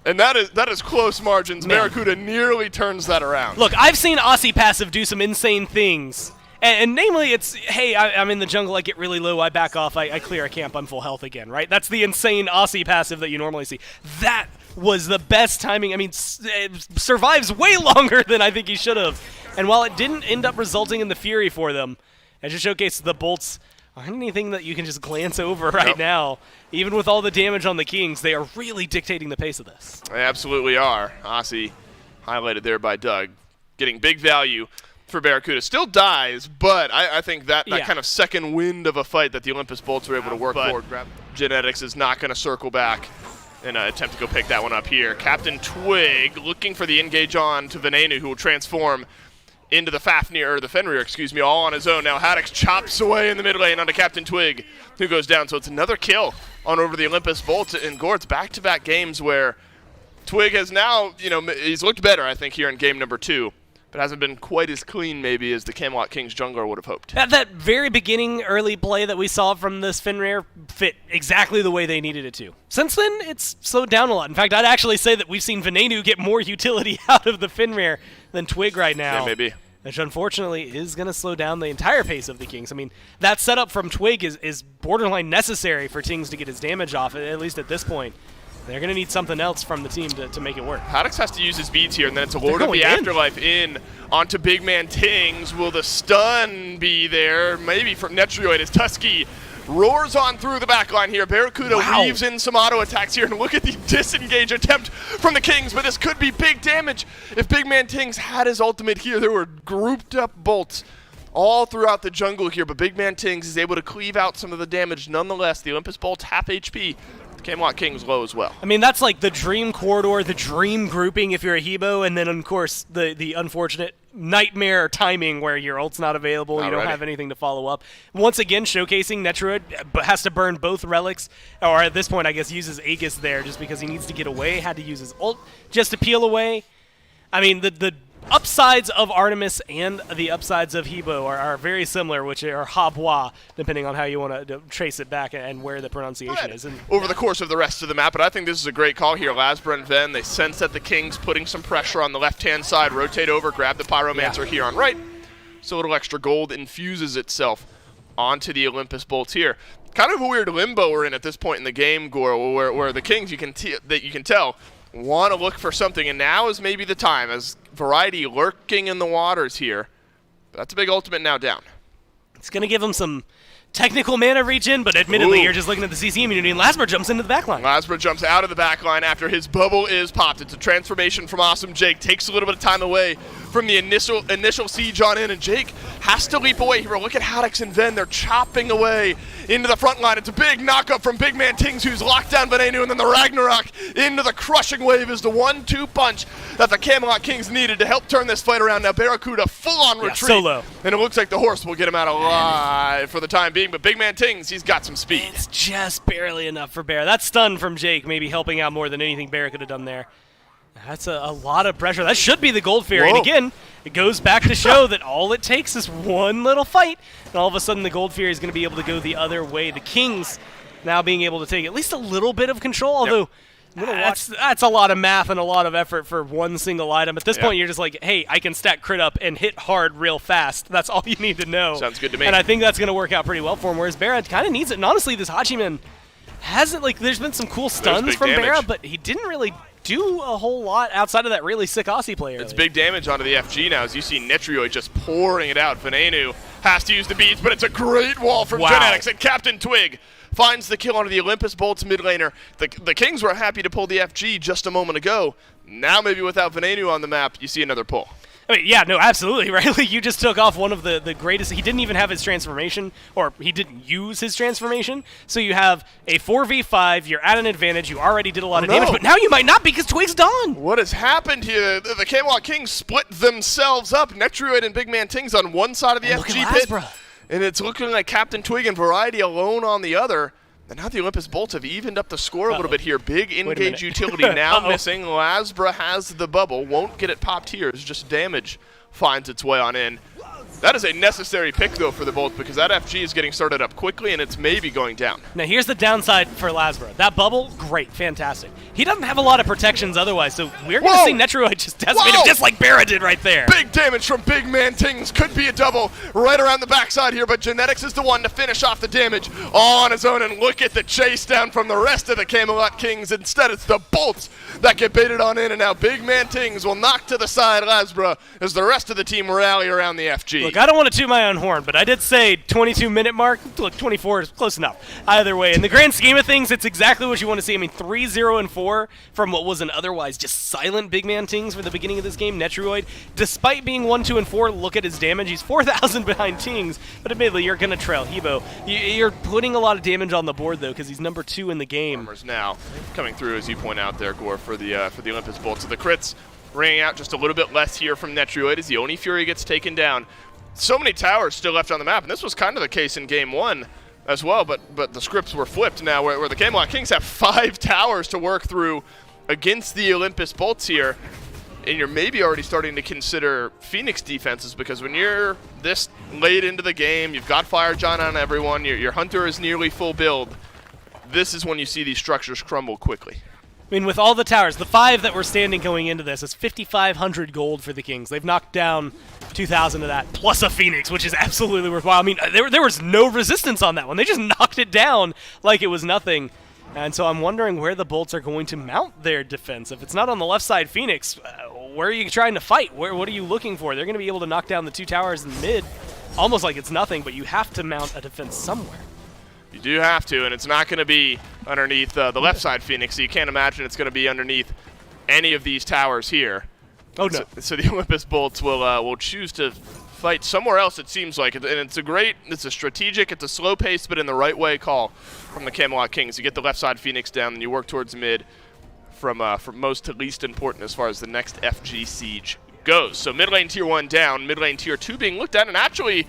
And that is close margins. Man. Barracuda nearly turns that around. Look, I've seen Aussie passive do some insane things. And namely, it's, hey, I'm in the jungle, I get really low, I back off, I clear a camp, I'm full health again, right? That's the insane Aussie passive that you normally see. That was the best timing. I mean, it survives way longer than I think he should have. And while it didn't end up resulting in the Fury for them, it just showcased the Bolts aren't anything that you can just glance over right now. Even with all the damage on the Kings, they are really dictating the pace of this. They absolutely are. Aussie, highlighted there by Doug, getting big value for Barracuda. Still dies, but I think that kind of second wind of a fight that the Olympus Bolts were able to work forward. Genetics is not going to circle back and attempt to go pick that one up here. Captain Twig looking for the engage on to Venenu, who will transform into the Fafnir, or the Fenrir, excuse me, all on his own. Now Haddox chops away in the mid lane onto Captain Twig, who goes down. So it's another kill on over the Olympus Bolts. And Gort's back-to-back games where Twig has now, he's looked better, I think, here in game number 2, but hasn't been quite as clean maybe as the Camelot Kings jungler would have hoped. At that very beginning early play that we saw from this Fenrir fit exactly the way they needed it to. Since then, it's slowed down a lot. In fact, I'd actually say that we've seen Venenu get more utility out of the Fenrir than Twig right now. Yeah, maybe. Which unfortunately is going to slow down the entire pace of the Kings. I mean, that setup from Twig is borderline necessary for Tings to get his damage off, at least at this point. They're going to need something else from the team to make it work. Haddox has to use his beads here, and then it's a Lord of the Afterlife in onto Big Man Tings. Will the stun be there? Maybe from Netroid as Tusky roars on through the back line here. Barracuda weaves in some auto attacks here, and look at the disengage attempt from the Kings, but this could be big damage. If Big Man Tings had his ultimate here, there were grouped up bolts all throughout the jungle here, but Big Man Tings is able to cleave out some of the damage nonetheless. The Olympus Bolts half HP. The Camelot Kings low as well. I mean, that's like the dream corridor, the dream grouping if you're a Hebo, and then, of course, the unfortunate nightmare timing where your ult's not available, you don't have anything to follow up. Once again, showcasing Netroid has to burn both relics, or at this point, I guess, uses Aegis there just because he needs to get away, had to use his ult just to peel away. I mean, the upsides of Artemis and the upsides of Hebo are very similar, which are Habwa, depending on how you want to trace it back and where the pronunciation is. And over the course of the rest of the map, but I think this is a great call here. Lasbra and Ven, they sense that the Kings putting some pressure on the left-hand side, rotate over, grab the Pyromancer here on right, so a little extra gold infuses itself onto the Olympus Bolts here. Kind of a weird limbo we're in at this point in the game, Goro, where the Kings, you can tell, want to look for something, and now is maybe the time, as Variety lurking in the waters here. But that's a big ultimate now down. It's going to give him some technical mana regen, but admittedly, Ooh. you're just looking at the CC immunity, and Lasmer jumps into the backline. Lasbra jumps out of the back line after his bubble is popped. It's a transformation from Awesome Jake. Takes a little bit of time away from the initial siege on in, and Jake has to leap away here. Look at Haddox and Ven. They're chopping away into the front line. It's a big knockup from Big Man Tings, who's locked down Venenu, and then the Ragnarok into the crushing wave is the 1-2 punch that the Camelot Kings needed to help turn this fight around. Now Barracuda full-on retreat. solo. And it looks like the horse will get him out alive for the time being, but Big Man Tings, he's got some speed. It's just barely enough for Bear. That stun from Jake maybe helping out more than anything Bear could have done there. That's a lot of pressure. That should be the Gold Fury. Whoa. And again, it goes back to show that all it takes is one little fight, and all of a sudden the Gold Fury is going to be able to go the other way. The Kings now being able to take at least a little bit of control, although that's a lot of math and a lot of effort for one single item. At this point, you're just like, hey, I can stack crit up and hit hard real fast. That's all you need to know. Sounds good to me. And I think that's going to work out pretty well for him, whereas Barra kind of needs it. And honestly, this Hachiman hasn't, like, there's been some cool stuns big from damage. Barra, but he didn't really do a whole lot outside of that really sick Aussie player. It's big damage onto the FG now, as you see Netrioid just pouring it out. Venenu has to use the beads, but it's a great wall from Wow. Genetics, and Captain Twig finds the kill onto the Olympus Bolts mid laner. The Kings were happy to pull the FG just a moment ago. Now maybe without Venenu on the map, you see another pull. I mean, yeah, no, absolutely, right? Like, you just took off one of the greatest. He didn't even have his transformation, or he didn't use his transformation. So you have a 4v5, you're at an advantage, you already did a lot of damage, but now you might not because Twig's done. What has happened here? The Camelot Kings split themselves up. Netrioid and Big Man Tings on one side of the Look FG at pit. Lasbra. And it's looking like Captain Twig and Variety alone on the other. And now the Olympus Bolts have evened up the score a little bit here. Big engage utility now missing. Lasbra has the bubble. Won't get it popped here. It's just damage finds its way on in. That is a necessary pick, though, for the Bolts, because that FG is getting started up quickly, and it's maybe going down. Now, here's the downside for Lasbra. That bubble, great, fantastic. He doesn't have a lot of protections otherwise, so we're going to see Netrioid just decimate him just like Barra did right there. Big damage from Big Man Tings. Could be a double right around the backside here, but Genetics is the one to finish off the damage all on his own, and look at the chase down from the rest of the Camelot Kings. Instead, it's the Bolts that get baited on in, and now Big Man Tings will knock to the side Lasbra as the rest of the team rally around the FG. Look, I don't want to toot my own horn, but I did say 22-minute mark. Look, 24 is close enough. Either way, in the grand scheme of things, it's exactly what you want to see. I mean, 3-0-4 from what was an otherwise just silent Big Man Tings for the beginning of this game. Netrioid, despite being 1-2-4, look at his damage. He's 4,000 behind Tings, but admittedly, you're going to trail Hebo. You're putting a lot of damage on the board, though, because he's number 2 in the game. Farmers now coming through, as you point out there, Gore, for the Olympus Bolts. So the crits ringing out just a little bit less here from Netrioid as the Oni Fury gets taken down. So many towers still left on the map, and this was kind of the case in Game 1 as well, but the scripts were flipped now, where the Camelot Kings have 5 towers to work through against the Olympus Bolts here, and you're maybe already starting to consider Phoenix defenses, because when you're this late into the game, you've got Fire John on everyone, your Hunter is nearly full build, this is when you see these structures crumble quickly. I mean, with all the towers, the 5 that were standing going into this, it's 5,500 gold for the Kings. They've knocked down 2,000 of that, plus a Phoenix, which is absolutely worthwhile. I mean, there was no resistance on that one. They just knocked it down like it was nothing. And so I'm wondering where the Bolts are going to mount their defense. If it's not on the left side Phoenix, where are you trying to fight? What are you looking for? They're going to be able to knock down the 2 towers in mid almost like it's nothing, but you have to mount a defense somewhere. You do have to, and it's not going to be underneath the left side Phoenix, so you can't imagine it's going to be underneath any of these towers here. Oh, no. So the Olympus Bolts will choose to fight somewhere else, it seems like. And it's a strategic, it's a slow pace, but in the right way call from the Camelot Kings. You get the left side Phoenix down, and you work towards mid from most to least important as far as the next FG siege goes. So mid lane tier 1 down, mid lane tier 2 being looked at, and actually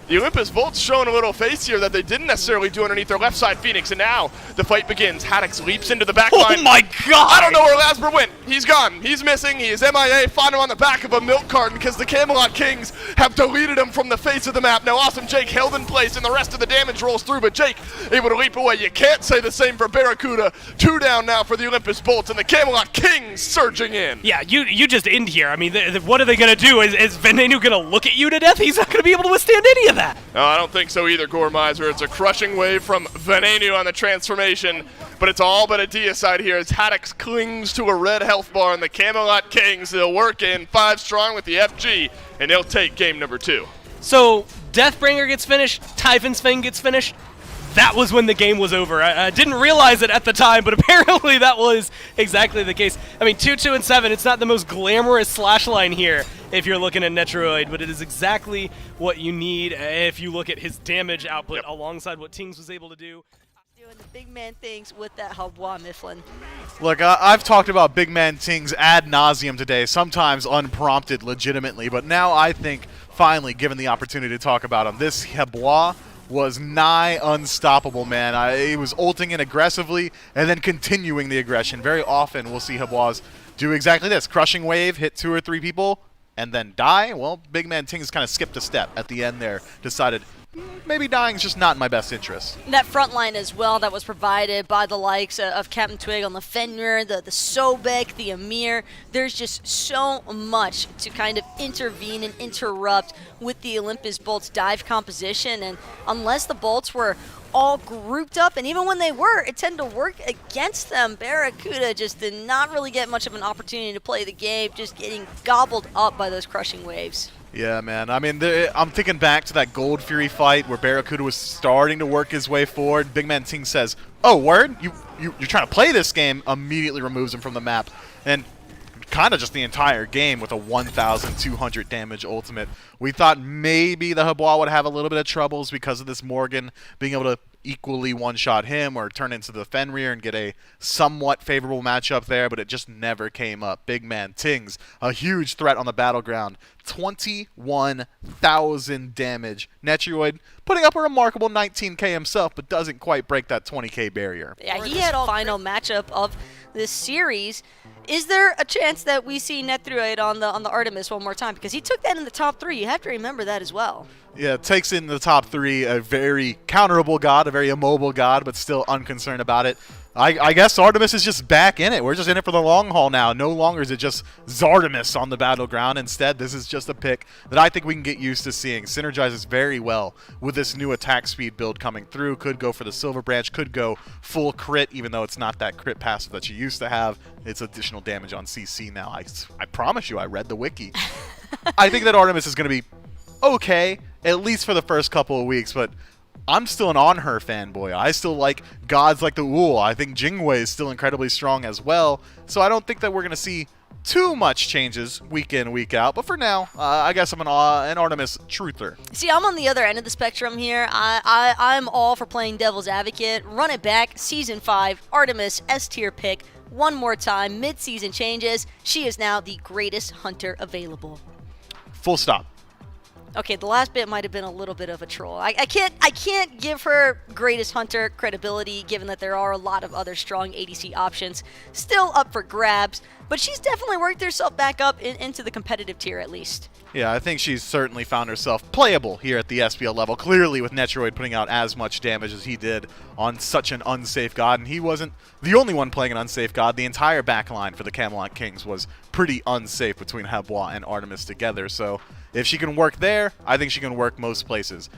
the Olympus Bolts showing a little face here that they didn't necessarily do underneath their left side Phoenix, and now the fight begins. Haddox leaps into the back line. Oh my god! I don't know where Lasbra went. He's gone. He's missing. He is MIA. Find him on the back of a milk carton because the Camelot Kings have deleted him from the face of the map. Now Awesome Jake held in place, and the rest of the damage rolls through, but Jake able to leap away. You can't say the same for Barracuda. 2 down now for the Olympus Bolts, and the Camelot Kings surging in. Yeah, you just end here. I mean, what are they going to do? Is Venenu going to look at you to death? He's not going to be able to withstand any of that. No, I don't think so either, Gore Miser. It's a crushing wave from Venenu on the transformation, but it's all but a deicide here as Haddox clings to a red health bar, and the Camelot Kings, they'll work in 5 strong with the FG, and they'll take game number 2. So Deathbringer gets finished, Typhon's Fang gets finished, that was when the game was over. I didn't realize it at the time, but apparently that was exactly the case. I mean, 2-2 and 7, it's not the most glamorous slash line here if you're looking at Netroid, but it is exactly what you need if you look at his damage output alongside what Tings was able to do. Doing the big man things with that Hubwa Mifflin. Look, I've talked about big man Tings ad nauseum today, sometimes unprompted legitimately, but now I think, finally, given the opportunity to talk about him, this Hubwa was nigh unstoppable, man. He was ulting in aggressively and then continuing the aggression. Very often we'll see Hubwas do exactly this. Crushing wave, hit 2 or 3 people, and then die. Well, big man Tings kind of skipped a step at the end there. Decided, maybe dying is just not in my best interest. That front line as well that was provided by the likes of Captain Twig on the Fenrir, the Sobek, the Amir. There's just so much to kind of intervene and interrupt with the Olympus Bolts dive composition, and unless the Bolts were all grouped up, and even when they were, it tended to work against them. Barracuda just did not really get much of an opportunity to play the game, just getting gobbled up by those crushing waves. Yeah, man. I mean, I'm thinking back to that Gold Fury fight where Barracuda was starting to work his way forward. Big man Ting says, "Oh, word? You're trying to play this game?" Immediately removes him from the map. And kind of just the entire game with a 1,200 damage ultimate. We thought maybe the Hubwa would have a little bit of troubles because of this Morgan being able to equally one-shot him or turn into the Fenrir and get a somewhat favorable matchup there, but it just never came up. Big man Tings, a huge threat on the battleground. 21,000 damage. Netroid putting up a remarkable 19k himself, but doesn't quite break that 20k barrier. Yeah, he had a final matchup of this series. Is there a chance that we see Netroid on the Artemis one more time? Because he took that in the top 3. You have to remember that as well. Yeah, takes in the top 3 a very counterable god, a very immobile god, but still unconcerned about it. I guess Artemis is just back in it. We're just in it for the long haul now. No longer is it just Zardemis on the battleground. Instead, this is just a pick that I think we can get used to seeing. Synergizes very well with this new attack speed build coming through. Could go for the Silver Branch, could go full crit, even though it's not that crit passive that you used to have. It's additional damage on CC now. I promise you, I read the wiki. I think that Artemis is going to be okay, at least for the first couple of weeks, but I'm still an On Her fanboy. I still like gods like the Wool. I think Jingwei is still incredibly strong as well, so I don't think that we're going to see too much changes week in, week out. But for now, I guess I'm an Artemis truther. See, I'm on the other end of the spectrum here. I'm all for playing devil's advocate. Run it back, Season 5, Artemis, S-tier pick. One more time, mid-season changes. She is now the greatest hunter available. Full stop. Okay, the last bit might have been a little bit of a troll. I can't give her greatest hunter credibility, given that there are a lot of other strong ADC options still up for grabs, but she's definitely worked herself back up into the competitive tier at least. Yeah, I think she's certainly found herself playable here at the SPL level. Clearly, with Netroid putting out as much damage as he did on such an unsafe god, and he wasn't the only one playing an unsafe god. The entire backline for the Camelot Kings was pretty unsafe between Hubwa and Artemis together, so if she can work there, I think she can work most places.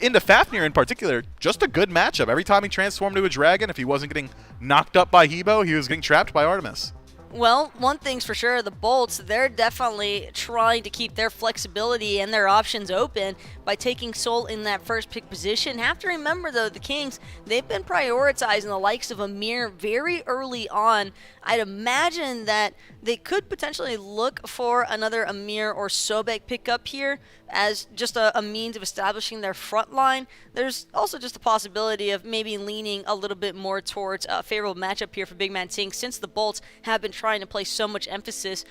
Into Fafnir in particular, just a good matchup. Every time he transformed to a dragon, if he wasn't getting knocked up by Hebo, he was getting trapped by Artemis. Well, one thing's for sure, the Bolts, they're definitely trying to keep their flexibility and their options open by taking Soul in that first pick position. Have to remember, though, the Kings, they've been prioritizing the likes of Amir very early on. I'd imagine that they could potentially look for another Amir or Sobek pickup here as just a means of establishing their front line. There's also just a possibility of maybe leaning a little bit more towards a favorable matchup here for Big Man Ting, since the Bolts have been trying to place so much emphasis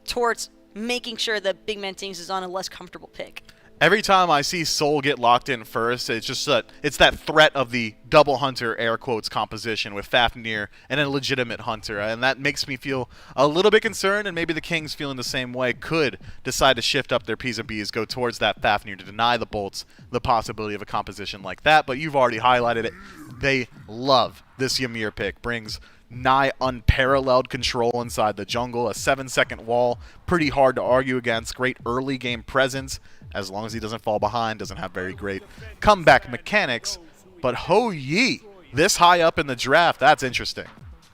towards making sure that Big Man Ting is on a less comfortable pick. Every time I see Soul get locked in first, it's just it's that threat of the double hunter, air quotes, composition with Fafnir and a legitimate hunter, and that makes me feel a little bit concerned, and maybe the Kings feeling the same way could decide to shift up their P's and B's, go towards that Fafnir to deny the Bolts the possibility of a composition like that, but you've already highlighted it. They love this Ymir pick. Brings nigh unparalleled control inside the jungle, a 7-second wall, pretty hard to argue against, great early game presence, as long as he doesn't fall behind, doesn't have very great comeback mechanics, but ho ye, this high up in the draft, that's interesting.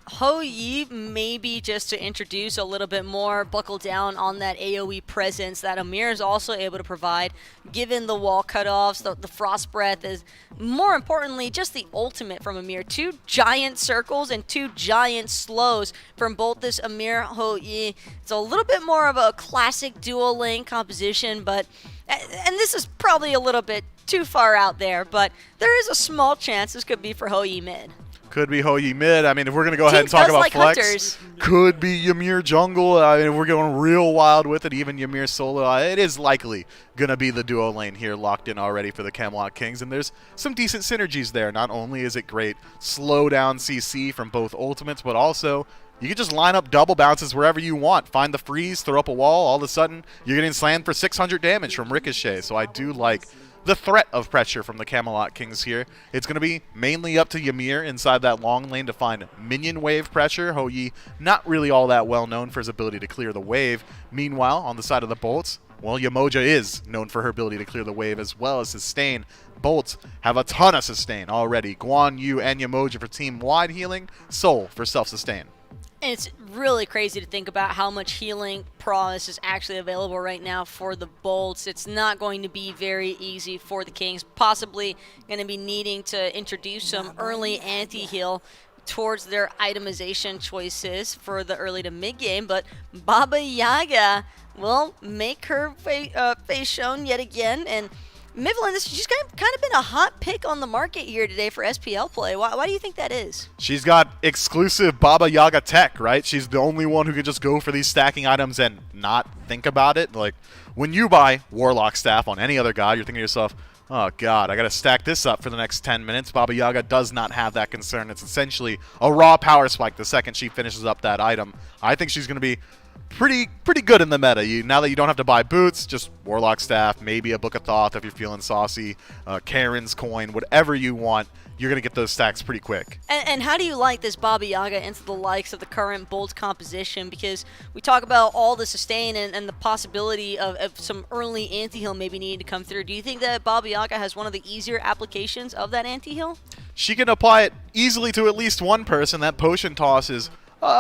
Ho Yi, maybe just to introduce a little bit more, buckle down on that AoE presence that Amir is also able to provide, given the wall cutoffs, the Frost Breath is, more importantly, just the ultimate from Amir. 2 giant circles and 2 giant slows from both this Amir Ho Yi. It's a little bit more of a classic dual lane composition, but, and this is probably a little bit too far out there, but there is a small chance this could be for Ho Yi mid. Could be Ho Yi mid. I mean, if we're going to go ahead and Team talk does about like flex, hunters. could be Ymir jungle. I mean, if we're going real wild with it, even Ymir solo. It is likely going to be the duo lane here locked in already for the Camelot Kings, and there's some decent synergies there. Not only is it great slow down CC from both ultimates, but also you can just line up double bounces wherever you want. Find the freeze, throw up a wall, all of a sudden you're getting slammed for 600 damage from Ricochet. So I do like the threat of pressure from the Camelot Kings here. It's going to be mainly up to Ymir inside that long lane to find minion wave pressure. Ho Yi not really all that well known for his ability to clear the wave. Meanwhile, on the side of the bolts, well, Yamoja is known for her ability to clear the wave as well as sustain. Bolts have a ton of sustain already. Guan Yu and Yamoja for team-wide healing, Soul for self-sustain. And it's really crazy to think about how much healing prowess is actually available right now for the Bolts. It's not going to be very easy for the Kings. Possibly going to be needing to introduce some early anti-heal towards their itemization choices for the early to mid game. But Baba Yaga will make her face shown yet again. And Mifflin, she's kind of been a hot pick on the market here today for SPL play. Why do you think that is? She's got exclusive Baba Yaga tech, right? She's the only one who can just go for these stacking items and not think about it. Like, when you buy Warlock Staff on any other god, you're thinking to yourself, oh god, I gotta stack this up for the next 10 minutes. Baba Yaga does not have that concern. It's essentially a raw power spike the second she finishes up that item. I think she's gonna be pretty good in the meta. Now that you don't have to buy boots, just Warlock Staff, maybe a Book of Thoth if you're feeling saucy, Karen's Coin, whatever you want, you're going to get those stacks pretty quick. And how do you like this Baba Yaga into the likes of the current Bolt composition? Because we talk about all the sustain and the possibility of some early anti-heal maybe needing to come through. Do you think that Baba Yaga has one of the easier applications of that anti-heal? She can apply it easily to at least one person. That Potion Toss is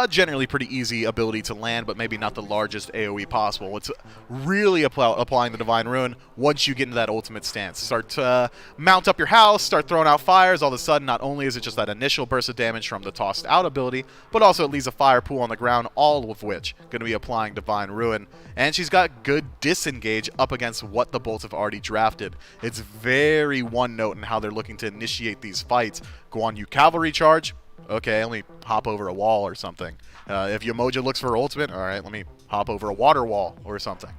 generally pretty easy ability to land, but maybe not the largest AoE possible. It's really applying the Divine Ruin once you get into that ultimate stance. Start to mount up your house, start throwing out fires. All of a sudden, not only is it just that initial burst of damage from the tossed out ability, but also it leaves a fire pool on the ground, all of which going to be applying Divine Ruin. And she's got good disengage up against what the Bolts have already drafted. It's very one note in how they're looking to initiate these fights. Guan Yu Cavalry Charge. Okay, let me hop over a wall or something. If Yamoja looks for ultimate, all right, let me hop over a water wall or something.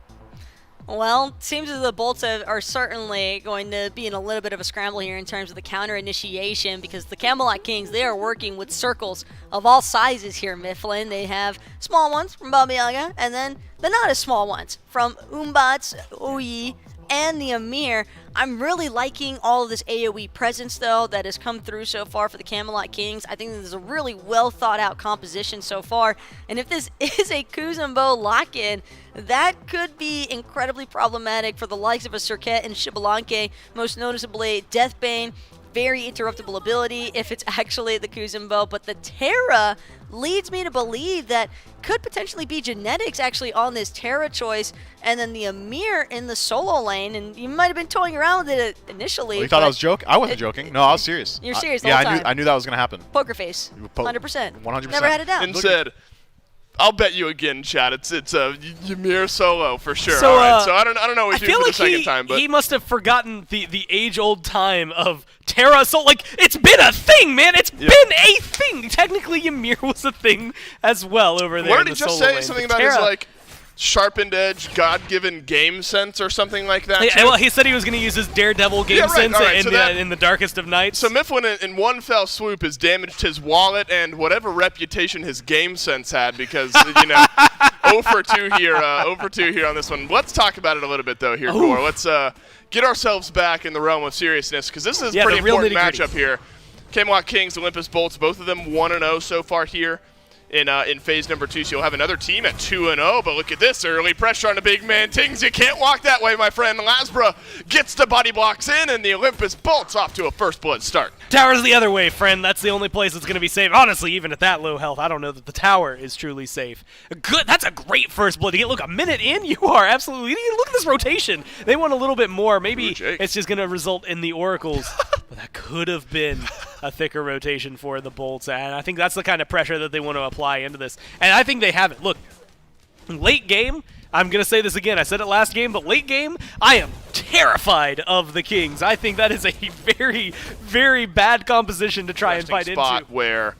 Well, seems as the Bolts are certainly going to be in a little bit of a scramble here in terms of the counter initiation, because the Camelot Kings, they are working with circles of all sizes here, Mifflin. They have small ones from Baba Yaga, and then the not as small ones from Umbats, Oyi, and the Amir. I'm really liking all of this AoE presence, though, that has come through so far for the Camelot Kings. I think this is a really well thought out composition so far. And if this is a Kuzumbo lock-in, that could be incredibly problematic for the likes of a Serket and Xbalanque, most noticeably Deathbane. Very interruptible ability if it's actually the Kuzumbo, but the Terra leads me to believe that could potentially be genetics actually on this Terra choice, and then the Amir in the solo lane, and you might have been toying around with it initially. Well, you thought I was joking? I wasn't joking. No, I was serious. You're serious the yeah, whole time. I knew that was going to happen. Poker face. 100%. 100%. Never had it down. And said, I'll bet you again, Chad. It's a Ymir solo for sure. So, all right, so I don't know what I we do feel for like the second time, but he must have forgotten the age-old time of Terra. So, like, it's been a thing, man. It's been a thing. Technically, Ymir was a thing as well over there. What in did he the just solo say? lane. Something But about his, Terra- like, sharpened edge, God-given game sense or something like that? Yeah, too? well, he said he was going to use his Daredevil game right, sense all right, so in the Darkest of Nights. So Mifflin, in one fell swoop, has damaged his wallet and whatever reputation his game sense had, because, 0 for 2 here, 0 for 2 here on this one. Let's talk about it a little bit, though, here, Gore. Let's get ourselves back in the realm of seriousness, because this is a pretty the real important nitty-gritty. matchup here. Camelot Kings, Olympus Bolts, both of them 1-0 so far here in phase number 2, so you'll have another team at 2-0. But look at this early pressure on the big man Tings. You can't walk that way, my friend. Lasbra gets the body blocks in, and the Olympus bolts off to a first blood start. Tower's the other way, friend. That's the only place that's going to be safe. Honestly, even at that low health, I don't know that the tower is truly safe. Good. That's a great first blood to get. Look, a minute in, you are absolutely leading. Look at this rotation. They want a little bit more. Maybe it's just going to result in the oracles. But that could have been a thicker rotation for the bolts, and I think that's the kind of pressure that they want to apply into this. And I think they have it. Look, late game, I'm going to say this again. I said it last game, but late game, I am terrified of the Kings. I think that is a very, very bad composition to try and fight spot into. Where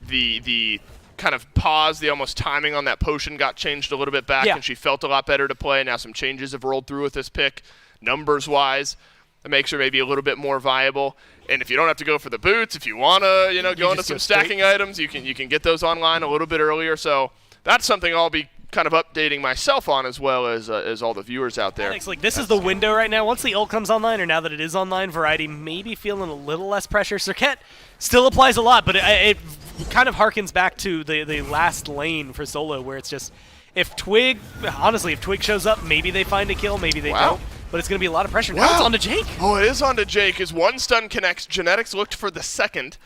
the kind of pause, the almost timing on that potion got changed a little bit back, and she felt a lot better to play. Now some changes have rolled through with this pick, numbers-wise. That makes her maybe a little bit more viable. And if you don't have to go for the boots, if you want to, go into some stacking items, you can get those online a little bit earlier. So that's something I'll be kind of updating myself on, as well as all the viewers out there. Alex, like, this is the window right now. Once the ult comes online, or now that it is online, Variety maybe feeling a little less pressure. Serket still applies a lot, but it kind of harkens back to the last lane for solo, where it's just, if Twig shows up, maybe they find a kill, maybe they don't. But it's going to be a lot of pressure. Now it's on to Jake. Oh, it is on to Jake. As one stun connects, Genetics looked for the second.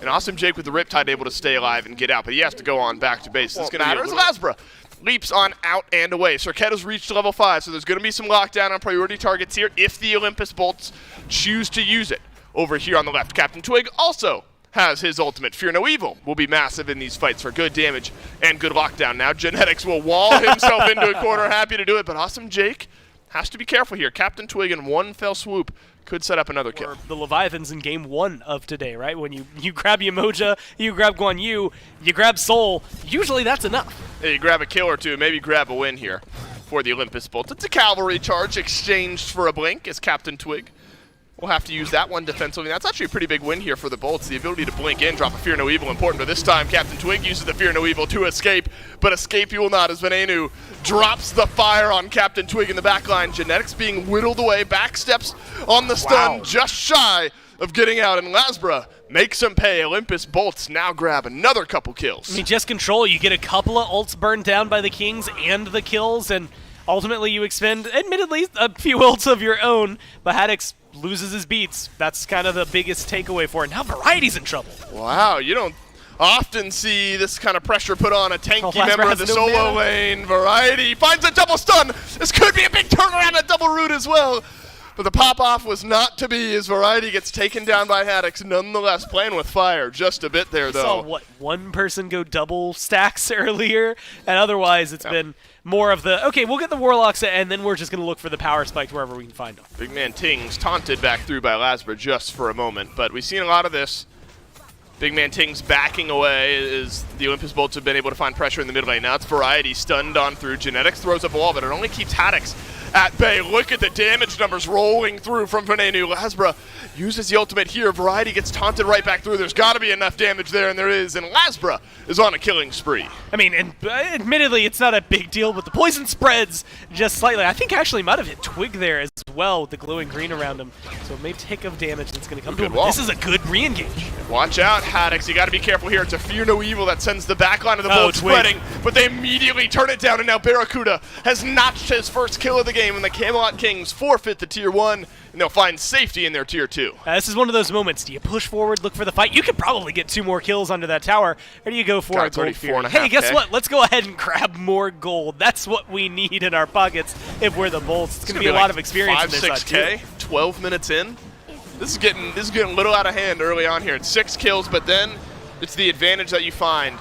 And Awesome Jake with the Riptide able to stay alive and get out. But he has to go on back to base. This is going to matter as Lasbra leaps on out and away. Serket has reached level 5, so there's going to be some lockdown on priority targets here if the Olympus bolts choose to use it. Over here on the left, Captain Twig also has his ultimate. Fear No Evil will be massive in these fights for good damage and good lockdown. Now Genetics will wall himself into a corner, happy to do it. But Awesome Jake has to be careful here. Captain Twig in one fell swoop could set up another kill. Or the Leviathans in game 1 of today, right? When you grab Yamoja, you grab Guan Yu, you grab Soul, usually that's enough. Yeah, you grab a kill or two, maybe grab a win here for the Olympus Bolt. It's a cavalry charge exchanged for a blink as Captain Twig will have to use that one defensively. That's actually a pretty big win here for the Bolts. The ability to blink in, drop a Fear No Evil, important. But this time, Captain Twig uses the Fear No Evil to escape, but escape he will not as Venenu drops the fire on Captain Twig in the backline. Genetics being whittled away, backsteps on the stun, just shy of getting out. And Lasbra makes him pay. Olympus Bolts now grab another couple kills. I mean, just control. You get a couple of ults burned down by the Kings and the kills, and ultimately you expend, admittedly, a few ults of your own, but Haddix loses his beats. That's kind of the biggest takeaway for it. Now Variety's in trouble. Wow, you don't often see this kind of pressure put on a tanky member of the solo lane. Variety finds a double stun. This could be a big turnaround, a double root as well. But the pop-off was not to be as Variety gets taken down by Haddix. Nonetheless, playing with fire just a bit there, though. We saw, one person go double stacks earlier, and otherwise it's been more of the, okay, we'll get the Warlocks, and then we're just going to look for the power spikes wherever we can find them. Big man Tings taunted back through by Lasbra just for a moment, but we've seen a lot of this. Big man Tings backing away as the Olympus Bolts have been able to find pressure in the mid lane. Now it's Variety stunned on through. Genetics throws up a wall, but it only keeps Haddix at bay. Look at the damage numbers rolling through from Venenu. Lasbra uses the ultimate here. Variety gets taunted right back through. There's got to be enough damage there, and there is. And Lasbra is on a killing spree. I mean, and admittedly, it's not a big deal, but the poison spreads just slightly. I think actually might have hit Twig there as well with the glowing green around him. So it may take of damage that's going to come to him. But this is a good re-engage. Watch out, Haddix. You got to be careful here. It's a Fear No Evil that sends the backline of the Bolt spreading, but they immediately turn it down, and now Barracuda has notched his first kill of the game, and the Camelot Kings forfeit the Tier 1, and they'll find safety in their Tier 2. This is one of those moments. Do you push forward, look for the fight? You could probably get 2 more kills under that tower, or do you go for a gold fear? Hey, guess what? Let's go ahead and grab more gold. That's what we need in our pockets if we're the Bolts. It's going to be a lot of experience in this 5-6K, 12 minutes in. This is getting a little out of hand early on here. It's 6 kills, but then it's the advantage that you find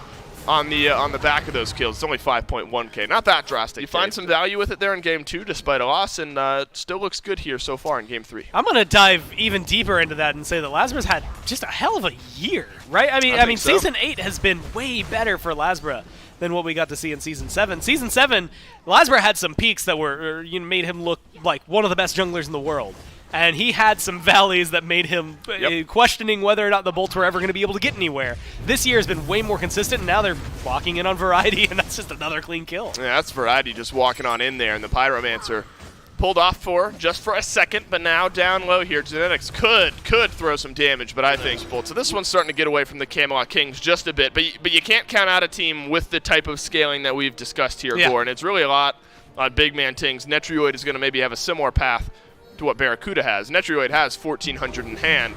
on the back of those kills. It's only 5.1K. Not that drastic. You find some value with it there in Game 2 despite a loss, and it still looks good here so far in Game 3. I'm going to dive even deeper into that and say that Lasbra's had just a hell of a year, right? I mean, so. Season 8 has been way better for Lasbra than what we got to see in Season 7. Season 7, Lasbra had some peaks that were made him look like one of the best junglers in the world. And he had some valleys that made him questioning whether or not the Bolts were ever going to be able to get anywhere. This year has been way more consistent, and now they're walking in on Variety, and that's just another clean kill. Yeah, that's Variety just walking on in there, and the Pyromancer pulled off just for a second, but now down low here. Genetics could throw some damage, but I think so this one's starting to get away from the Camelot Kings just a bit. But you can't count out a team with the type of scaling that we've discussed here, Gore, and it's really a lot on big man Tings. Netrioid is going to maybe have a similar path to what Barracuda has. Netrioid has 1,400 in hand,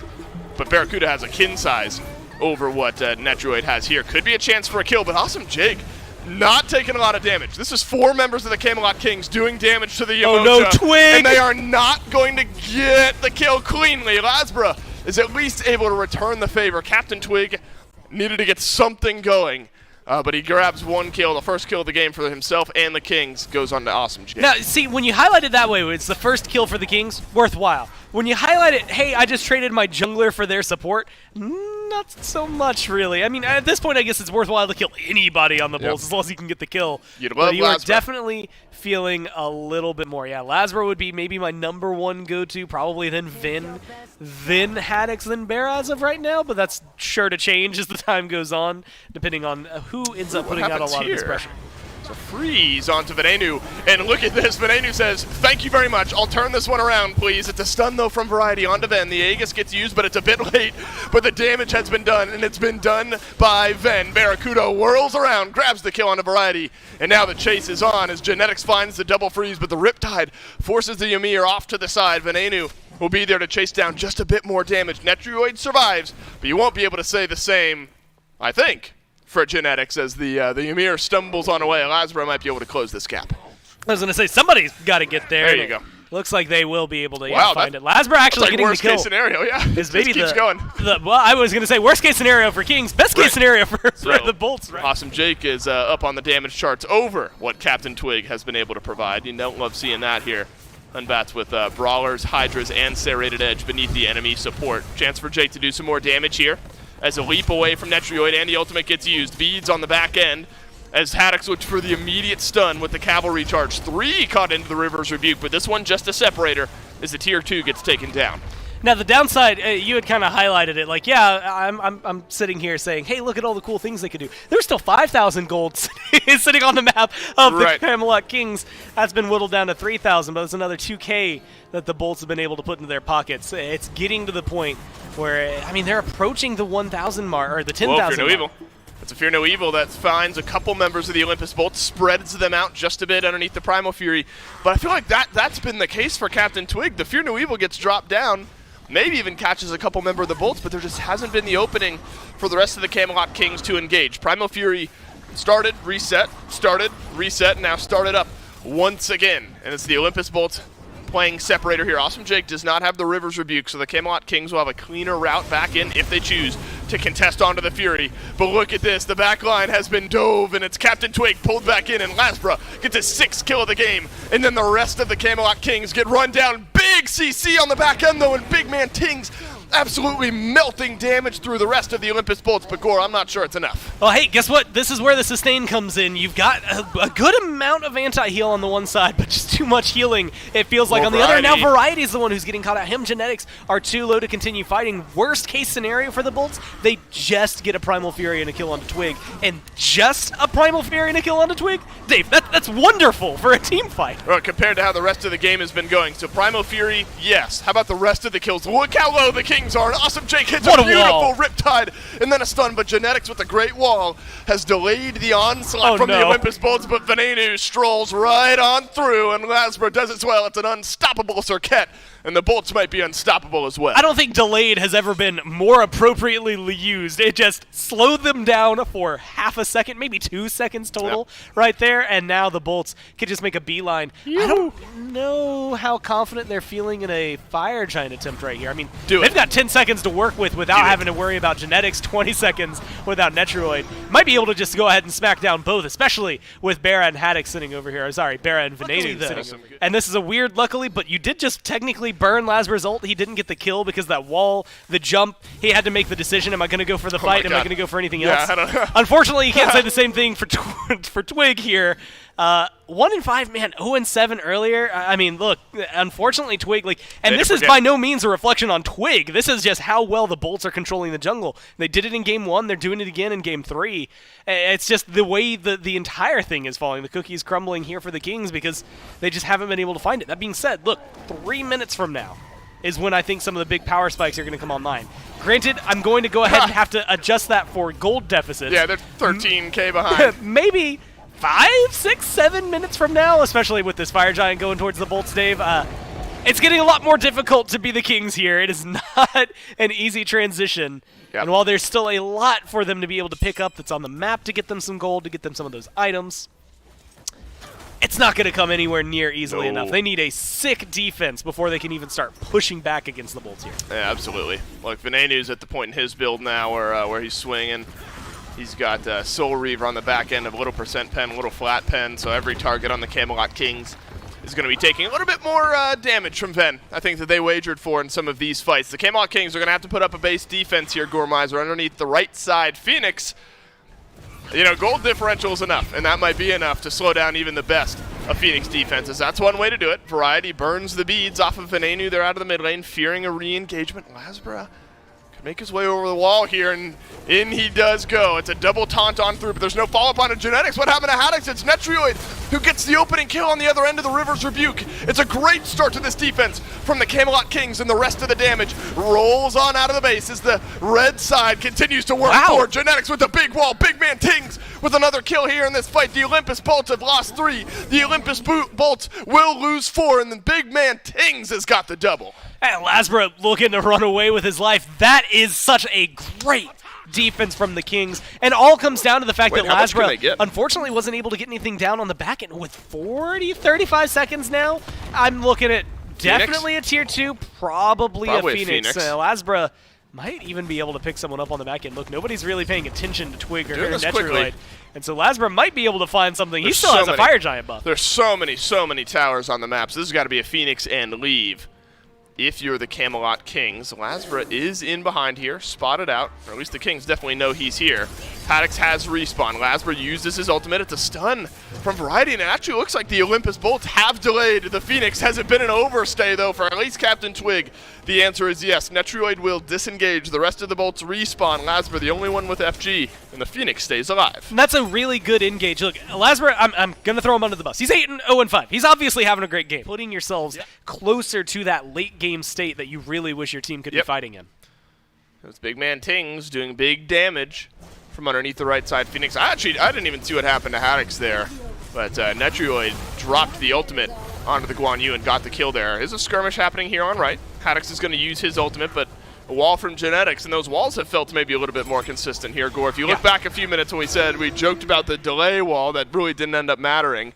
but Barracuda has a kin size over what Netrioid has here. Could be a chance for a kill, but Awesome Jake not taking a lot of damage. This is 4 members of the Camelot Kings doing damage to the Yamocha. Oh no, Twig! And they are not going to get the kill cleanly. Lasbra is at least able to return the favor. Captain Twig needed to get something going, but he grabs 1 kill, the first kill of the game for himself and the Kings, goes on to Awesome Jake. Now, see, when you highlight it that way, it's the first kill for the Kings, worthwhile. When you highlight it, hey, I just traded my jungler for their support, not so much, really. I mean, at this point, I guess it's worthwhile to kill anybody on the Bulls as long as you can get the kill. You'd love you are Lasbra. definitely feeling a little bit more. Yeah, Lasbra would be maybe my number 1 go-to, probably then Vin, then Haddix, then Bear as of right now, but that's sure to change as the time goes on, depending on who ends up putting out a lot of this pressure. So freeze onto Venenu, and look at this. Venenu says, thank you very much. I'll turn this one around, please. It's a stun, though, from Variety onto Ven. The Aegis gets used, but it's a bit late. But the damage has been done, and it's been done by Ven. Barracuda whirls around, grabs the kill onto Variety, and now the chase is on as Genetics finds the double freeze, but the Riptide forces the Ymir off to the side. Venenu will be there to chase down just a bit more damage. Netrioid survives, but you won't be able to say the same, I think, for Genetics as the Ymir stumbles on away. Lasbra might be able to close this gap. I was going to say, somebody's got to get there. There you go. Looks like they will be able to Wow, find it. Lasbra actually like getting the kill. worst case scenario, yeah. Is maybe keeps going. Well, I was going to say worst case scenario for Kings, best case scenario for the Bolts. Right? Awesome Jake is up on the damage charts over what Captain Twig has been able to provide. You don't love seeing that here. Unbats with Brawlers, Hydras, and Serrated Edge beneath the enemy support. Chance for Jake to do some more damage here as a leap away from Netrioid and the ultimate gets used. Beads on the back end as Haddix looks for the immediate stun with the cavalry charge. 3 caught into the River's Rebuke, but this one just a separator as the tier 2 gets taken down. Now the downside, you had kind of highlighted it. Like, yeah, I'm sitting here saying, hey, look at all the cool things they could do. There's still 5,000 gold sitting on the map of the Camelot Kings. That's been whittled down to 3,000, but it's another 2K that the Bolts have been able to put into their pockets. It's getting to the point where, I mean, they're approaching the 1,000 mark, or the 10,000 mark. It's a Fear No Evil that finds a couple members of the Olympus Bolts, spreads them out just a bit underneath the Primal Fury. But I feel like that's been the case for Captain Twig. The Fear No Evil gets dropped down, maybe even catches a couple member of the Bolts, but there just hasn't been the opening for the rest of the Camelot Kings to engage. Primal Fury started, reset, now started up once again. And it's the Olympus Bolts playing separator here. Awesome Jake does not have the River's Rebuke, so the Camelot Kings will have a cleaner route back in if they choose to contest onto the Fury. But look at this, the back line has been dove, and it's Captain Twig pulled back in, and Lasbra gets his 6th kill of the game. And then the rest of the Camelot Kings get run down. Big CC on the back end, though, and big man Tings absolutely melting damage through the rest of the Olympus Bolts. But Gore, I'm not sure it's enough. Well, hey, guess what? This is where the sustain comes in. You've got a good amount of anti-heal on the one side, but just too much healing, it feels like. On the other, now Variety is the one who's getting caught out. Him, Genetics are too low to continue fighting. Worst case scenario for the Bolts, they just get a Primal Fury and a kill onto Twig. And just a Primal Fury and a kill onto Twig? Dave, that's wonderful for a team fight. Well, compared to how the rest of the game has been going. So Primal Fury, yes. How about the rest of the kills? Look how low the Kings are. And Awesome Jake hits a beautiful Riptide and then a stun, but Genetics with a great wall has delayed the onslaught from the Olympus Bolts, but Venenu strolls right on through, and Lasbra does as well. It's an unstoppable Circuit, and the Bolts might be unstoppable as well. I don't think delayed has ever been more appropriately used. It just slowed them down for half a second, maybe 2 seconds total right there, and now the Bolts can just make a beeline. I don't know how confident they're feeling in a Fire Giant attempt right here. I mean, they've got 10 seconds to work with without having to worry about Genetics, 20 seconds without Netrioid. Might be able to just go ahead and smack down both, especially with Bara and Haddix sitting over here. Sorry, Bara and Venenu sitting over here. And this is a weird, luckily, but you did just technically burn Lasbra's ult. He didn't get the kill because that wall, the jump, he had to make the decision, am I going to go for the fight? Am I going to go for anything else? I don't know. Unfortunately, you can't say the same thing for Twig here. 1-5, man, 0-7 earlier. I mean, look, unfortunately, Twig, and this is forget. by no means a reflection on Twig. This is just how well the Bolts are controlling the jungle. They did it in Game 1. They're doing it again in Game 3. It's just the way the entire thing is falling. The cookie's crumbling here for the Kings because they just haven't been able to find it. That being said, look, 3 minutes from now is when I think some of the big power spikes are going to come online. Granted, I'm going to go ahead and have to adjust that for gold deficits. Yeah, they're 13K behind. Maybe 5, 6, 7 minutes from now, especially with this Fire Giant going towards the Bolts, Dave. It's getting a lot more difficult to be the Kings here. It is not an easy transition. Yep. And while there's still a lot for them to be able to pick up that's on the map to get them some gold, to get them some of those items, it's not going to come anywhere near easily enough. They need a sick defense before they can even start pushing back against the Bolts here. Yeah, absolutely. Look, Venenu's at the point in his build now where he's swinging. He's got Soul Reaver on the back end of a little percent pen, a little flat pen, so every target on the Camelot Kings is going to be taking a little bit more damage from Ven, I think, that they wagered for in some of these fights. The Camelot Kings are going to have to put up a base defense here, Gourmizer, underneath the right side. Phoenix, you know, gold differential is enough, and that might be enough to slow down even the best of Phoenix defenses. That's one way to do it. Variety burns the beads off of Venenu. They're out of the mid lane, fearing a re-engagement. Lasbra could make his way over the wall here, and in he does go. It's a double taunt on through, but there's no follow-up on a Genetics. What happened to Haddix? It's Netrioid who gets the opening kill on the other end of the River's Rebuke. It's a great start to this defense from the Camelot Kings, and the rest of the damage rolls on out of the base as the red side continues to work for Genetics with the big wall. Big man Tings with another kill here in this fight. The Olympus Bolts have lost 3. The Olympus Bolts will lose 4, and the big man Tings has got the double. And Lasbra looking to run away with his life. That is such a great defense from the Kings. And all comes down to the fact that Lasbra unfortunately wasn't able to get anything down on the back end. With 35 seconds now, I'm looking at definitely a tier 2, probably a Phoenix. Lasbra might even be able to pick someone up on the back end. Look, nobody's really paying attention to Twig or Netrioid. And so Lasbra might be able to find something. He still has a Fire Giant buff. There's so many towers on the map. So this has got to be a Phoenix and leave. If you're the Camelot Kings, Lasbra is in behind here, spotted out, or at least the Kings definitely know he's here. Haddix has respawn. Lasbra uses his ultimate. It's a stun from Variety, and it actually looks like the Olympus Bolts have delayed the Phoenix. Has it been an overstay, though, for at least Captain Twig? The answer is yes. Netrioid will disengage. The rest of the Bolts respawn. Lasbra, the only one with FG, and the Phoenix stays alive. And that's a really good engage. Look, Lasbra, I'm going to throw him under the bus. He's 8-0-5. He's obviously having a great game. Putting yourselves closer to that late game state that you really wish your team could be fighting in. It's big man Tings doing big damage from underneath the right side. Phoenix, I didn't even see what happened to Haddix there, but Netrioid dropped the ultimate onto the Guan Yu and got the kill there. There's a skirmish happening here on right. Haddix is going to use his ultimate, but a wall from Genetics, and those walls have felt maybe a little bit more consistent here, Gore. If you look back a few minutes when we joked about the delay wall that really didn't end up mattering,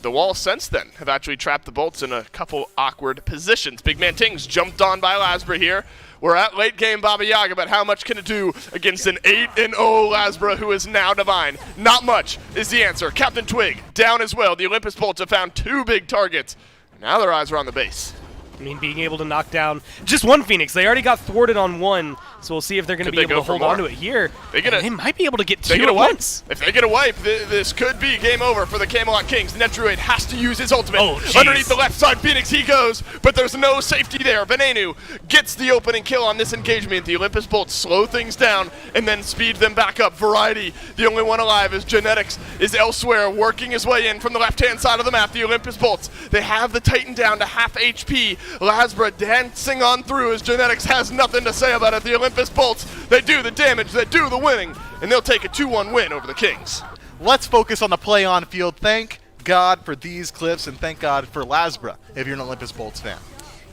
the walls since then have actually trapped the Bolts in a couple awkward positions. Big man Tings jumped on by Lasbra here. We're at late game Baba Yaga, but how much can it do against an 8-0 Lasbra who is now divine? Not much is the answer. Captain Twig down as well. The Olympus Bolts have found 2 big targets. Now their eyes are on the base. I mean, being able to knock down just one Phoenix. They already got thwarted on one, so we'll see if they're going to be able to hold on to it here. They might be able to get 2 at once. If they get a wipe, this could be game over for the Camelot Kings. Netrioid has to use his ultimate. Underneath the left side, Phoenix, he goes, but there's no safety there. Venenu gets the opening kill on this engagement. The Olympus Bolts slow things down and then speed them back up. Variety, the only one alive, as Genetics is elsewhere, working his way in from the left-hand side of the map. The Olympus Bolts, they have the Titan down to half HP. Lasbra dancing on through as Genetics has nothing to say about it. The Olympus Bolts, they do the damage, they do the winning, and they'll take a 2-1 win over the Kings. Let's focus on the play on field. Thank God for these clips, and thank God for Lasbra if you're an Olympus Bolts fan.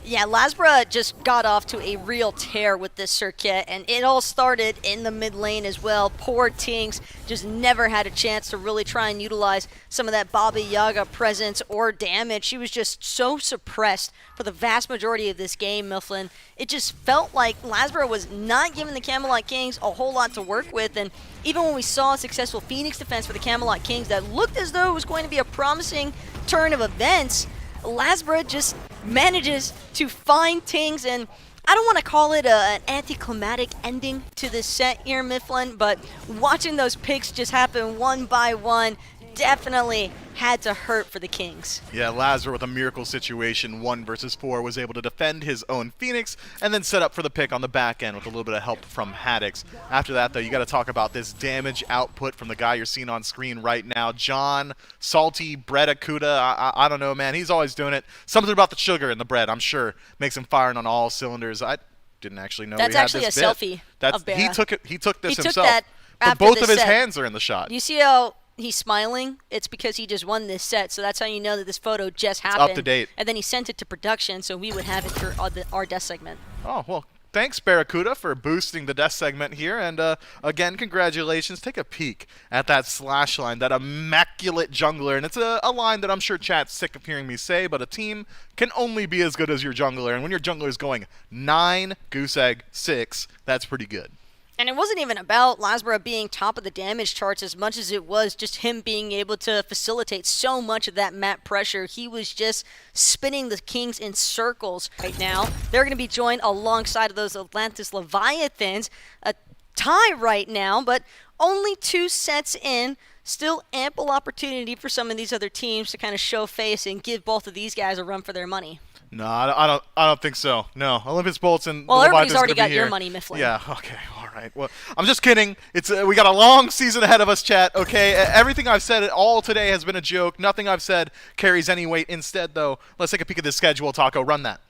Yeah, Lasbra just got off to a real tear with this circuit, and it all started in the mid lane as well. Poor Tings just never had a chance to really try and utilize some of that Baba Yaga presence or damage. She was just so suppressed for the vast majority of this game, Mifflin. It just felt like Lasbra was not giving the Camelot Kings a whole lot to work with, and even when we saw a successful Phoenix defense for the Camelot Kings that looked as though it was going to be a promising turn of events, Lasbra just manages to find Tings, and I don't want to call it an anticlimactic ending to this set here, Mifflin, but watching those picks just happen one by one, definitely had to hurt for the Kings. Yeah, Lazar with a miracle situation, 1 versus 4, was able to defend his own Phoenix and then set up for the pick on the back end with a little bit of help from Haddix. After that, though, you got to talk about this damage output from the guy you're seeing on screen right now. John, Salty, Bread Akuda, I don't know, man. He's always doing it. Something about the sugar in the bread, I'm sure, makes him firing on all cylinders. I didn't actually know That's we had actually this a bit. selfie of Berra. He took it. He took this He took himself. that But after both the of his set. hands are in the shot. You see how he's smiling? It's because he just won this set, so that's how you know that this photo just happened. up to date. And then he sent it to production, so we would have it for our death segment. Oh, well, thanks, Barracuda, for boosting the death segment here. And again, congratulations. Take a peek at that slash line, that immaculate jungler. And it's a line that I'm sure chat's sick of hearing me say, but a team can only be as good as your jungler. And when your jungler is going 9, goose egg, 6, that's pretty good. And it wasn't even about Lasborough being top of the damage charts as much as it was just him being able to facilitate so much of that map pressure. He was just spinning the Kings in circles right now. They're going to be joined alongside of those Atlantis Leviathans. A tie right now, but only 2 sets in. Still ample opportunity for some of these other teams to kind of show face and give both of these guys a run for their money. No, I don't think so. No, Olympus Bolts and Well, the everybody's Leviathan's already gonna got be your here. money, Mifflin. Yeah, okay, all right. Well, I'm just kidding. It's we got a long season ahead of us, chat. Okay, everything I've said all today has been a joke. Nothing I've said carries any weight. Instead, though, let's take a peek at the schedule. Taco, run that.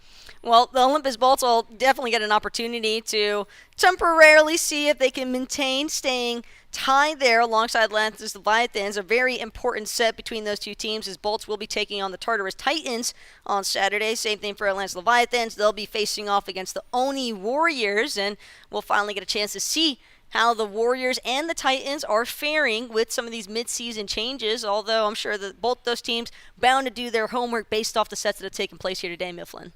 Well, the Olympus Bolts will definitely get an opportunity to temporarily see if they can maintain staying tied there alongside Atlantis Leviathans. A very important set between those two teams as Bolts will be taking on the Tartarus Titans on Saturday. Same thing for Atlantis Leviathans. They'll be facing off against the Oni Warriors, and we'll finally get a chance to see how the Warriors and the Titans are faring with some of these mid-season changes, although I'm sure that both those teams bound to do their homework based off the sets that have taken place here today, Mifflin.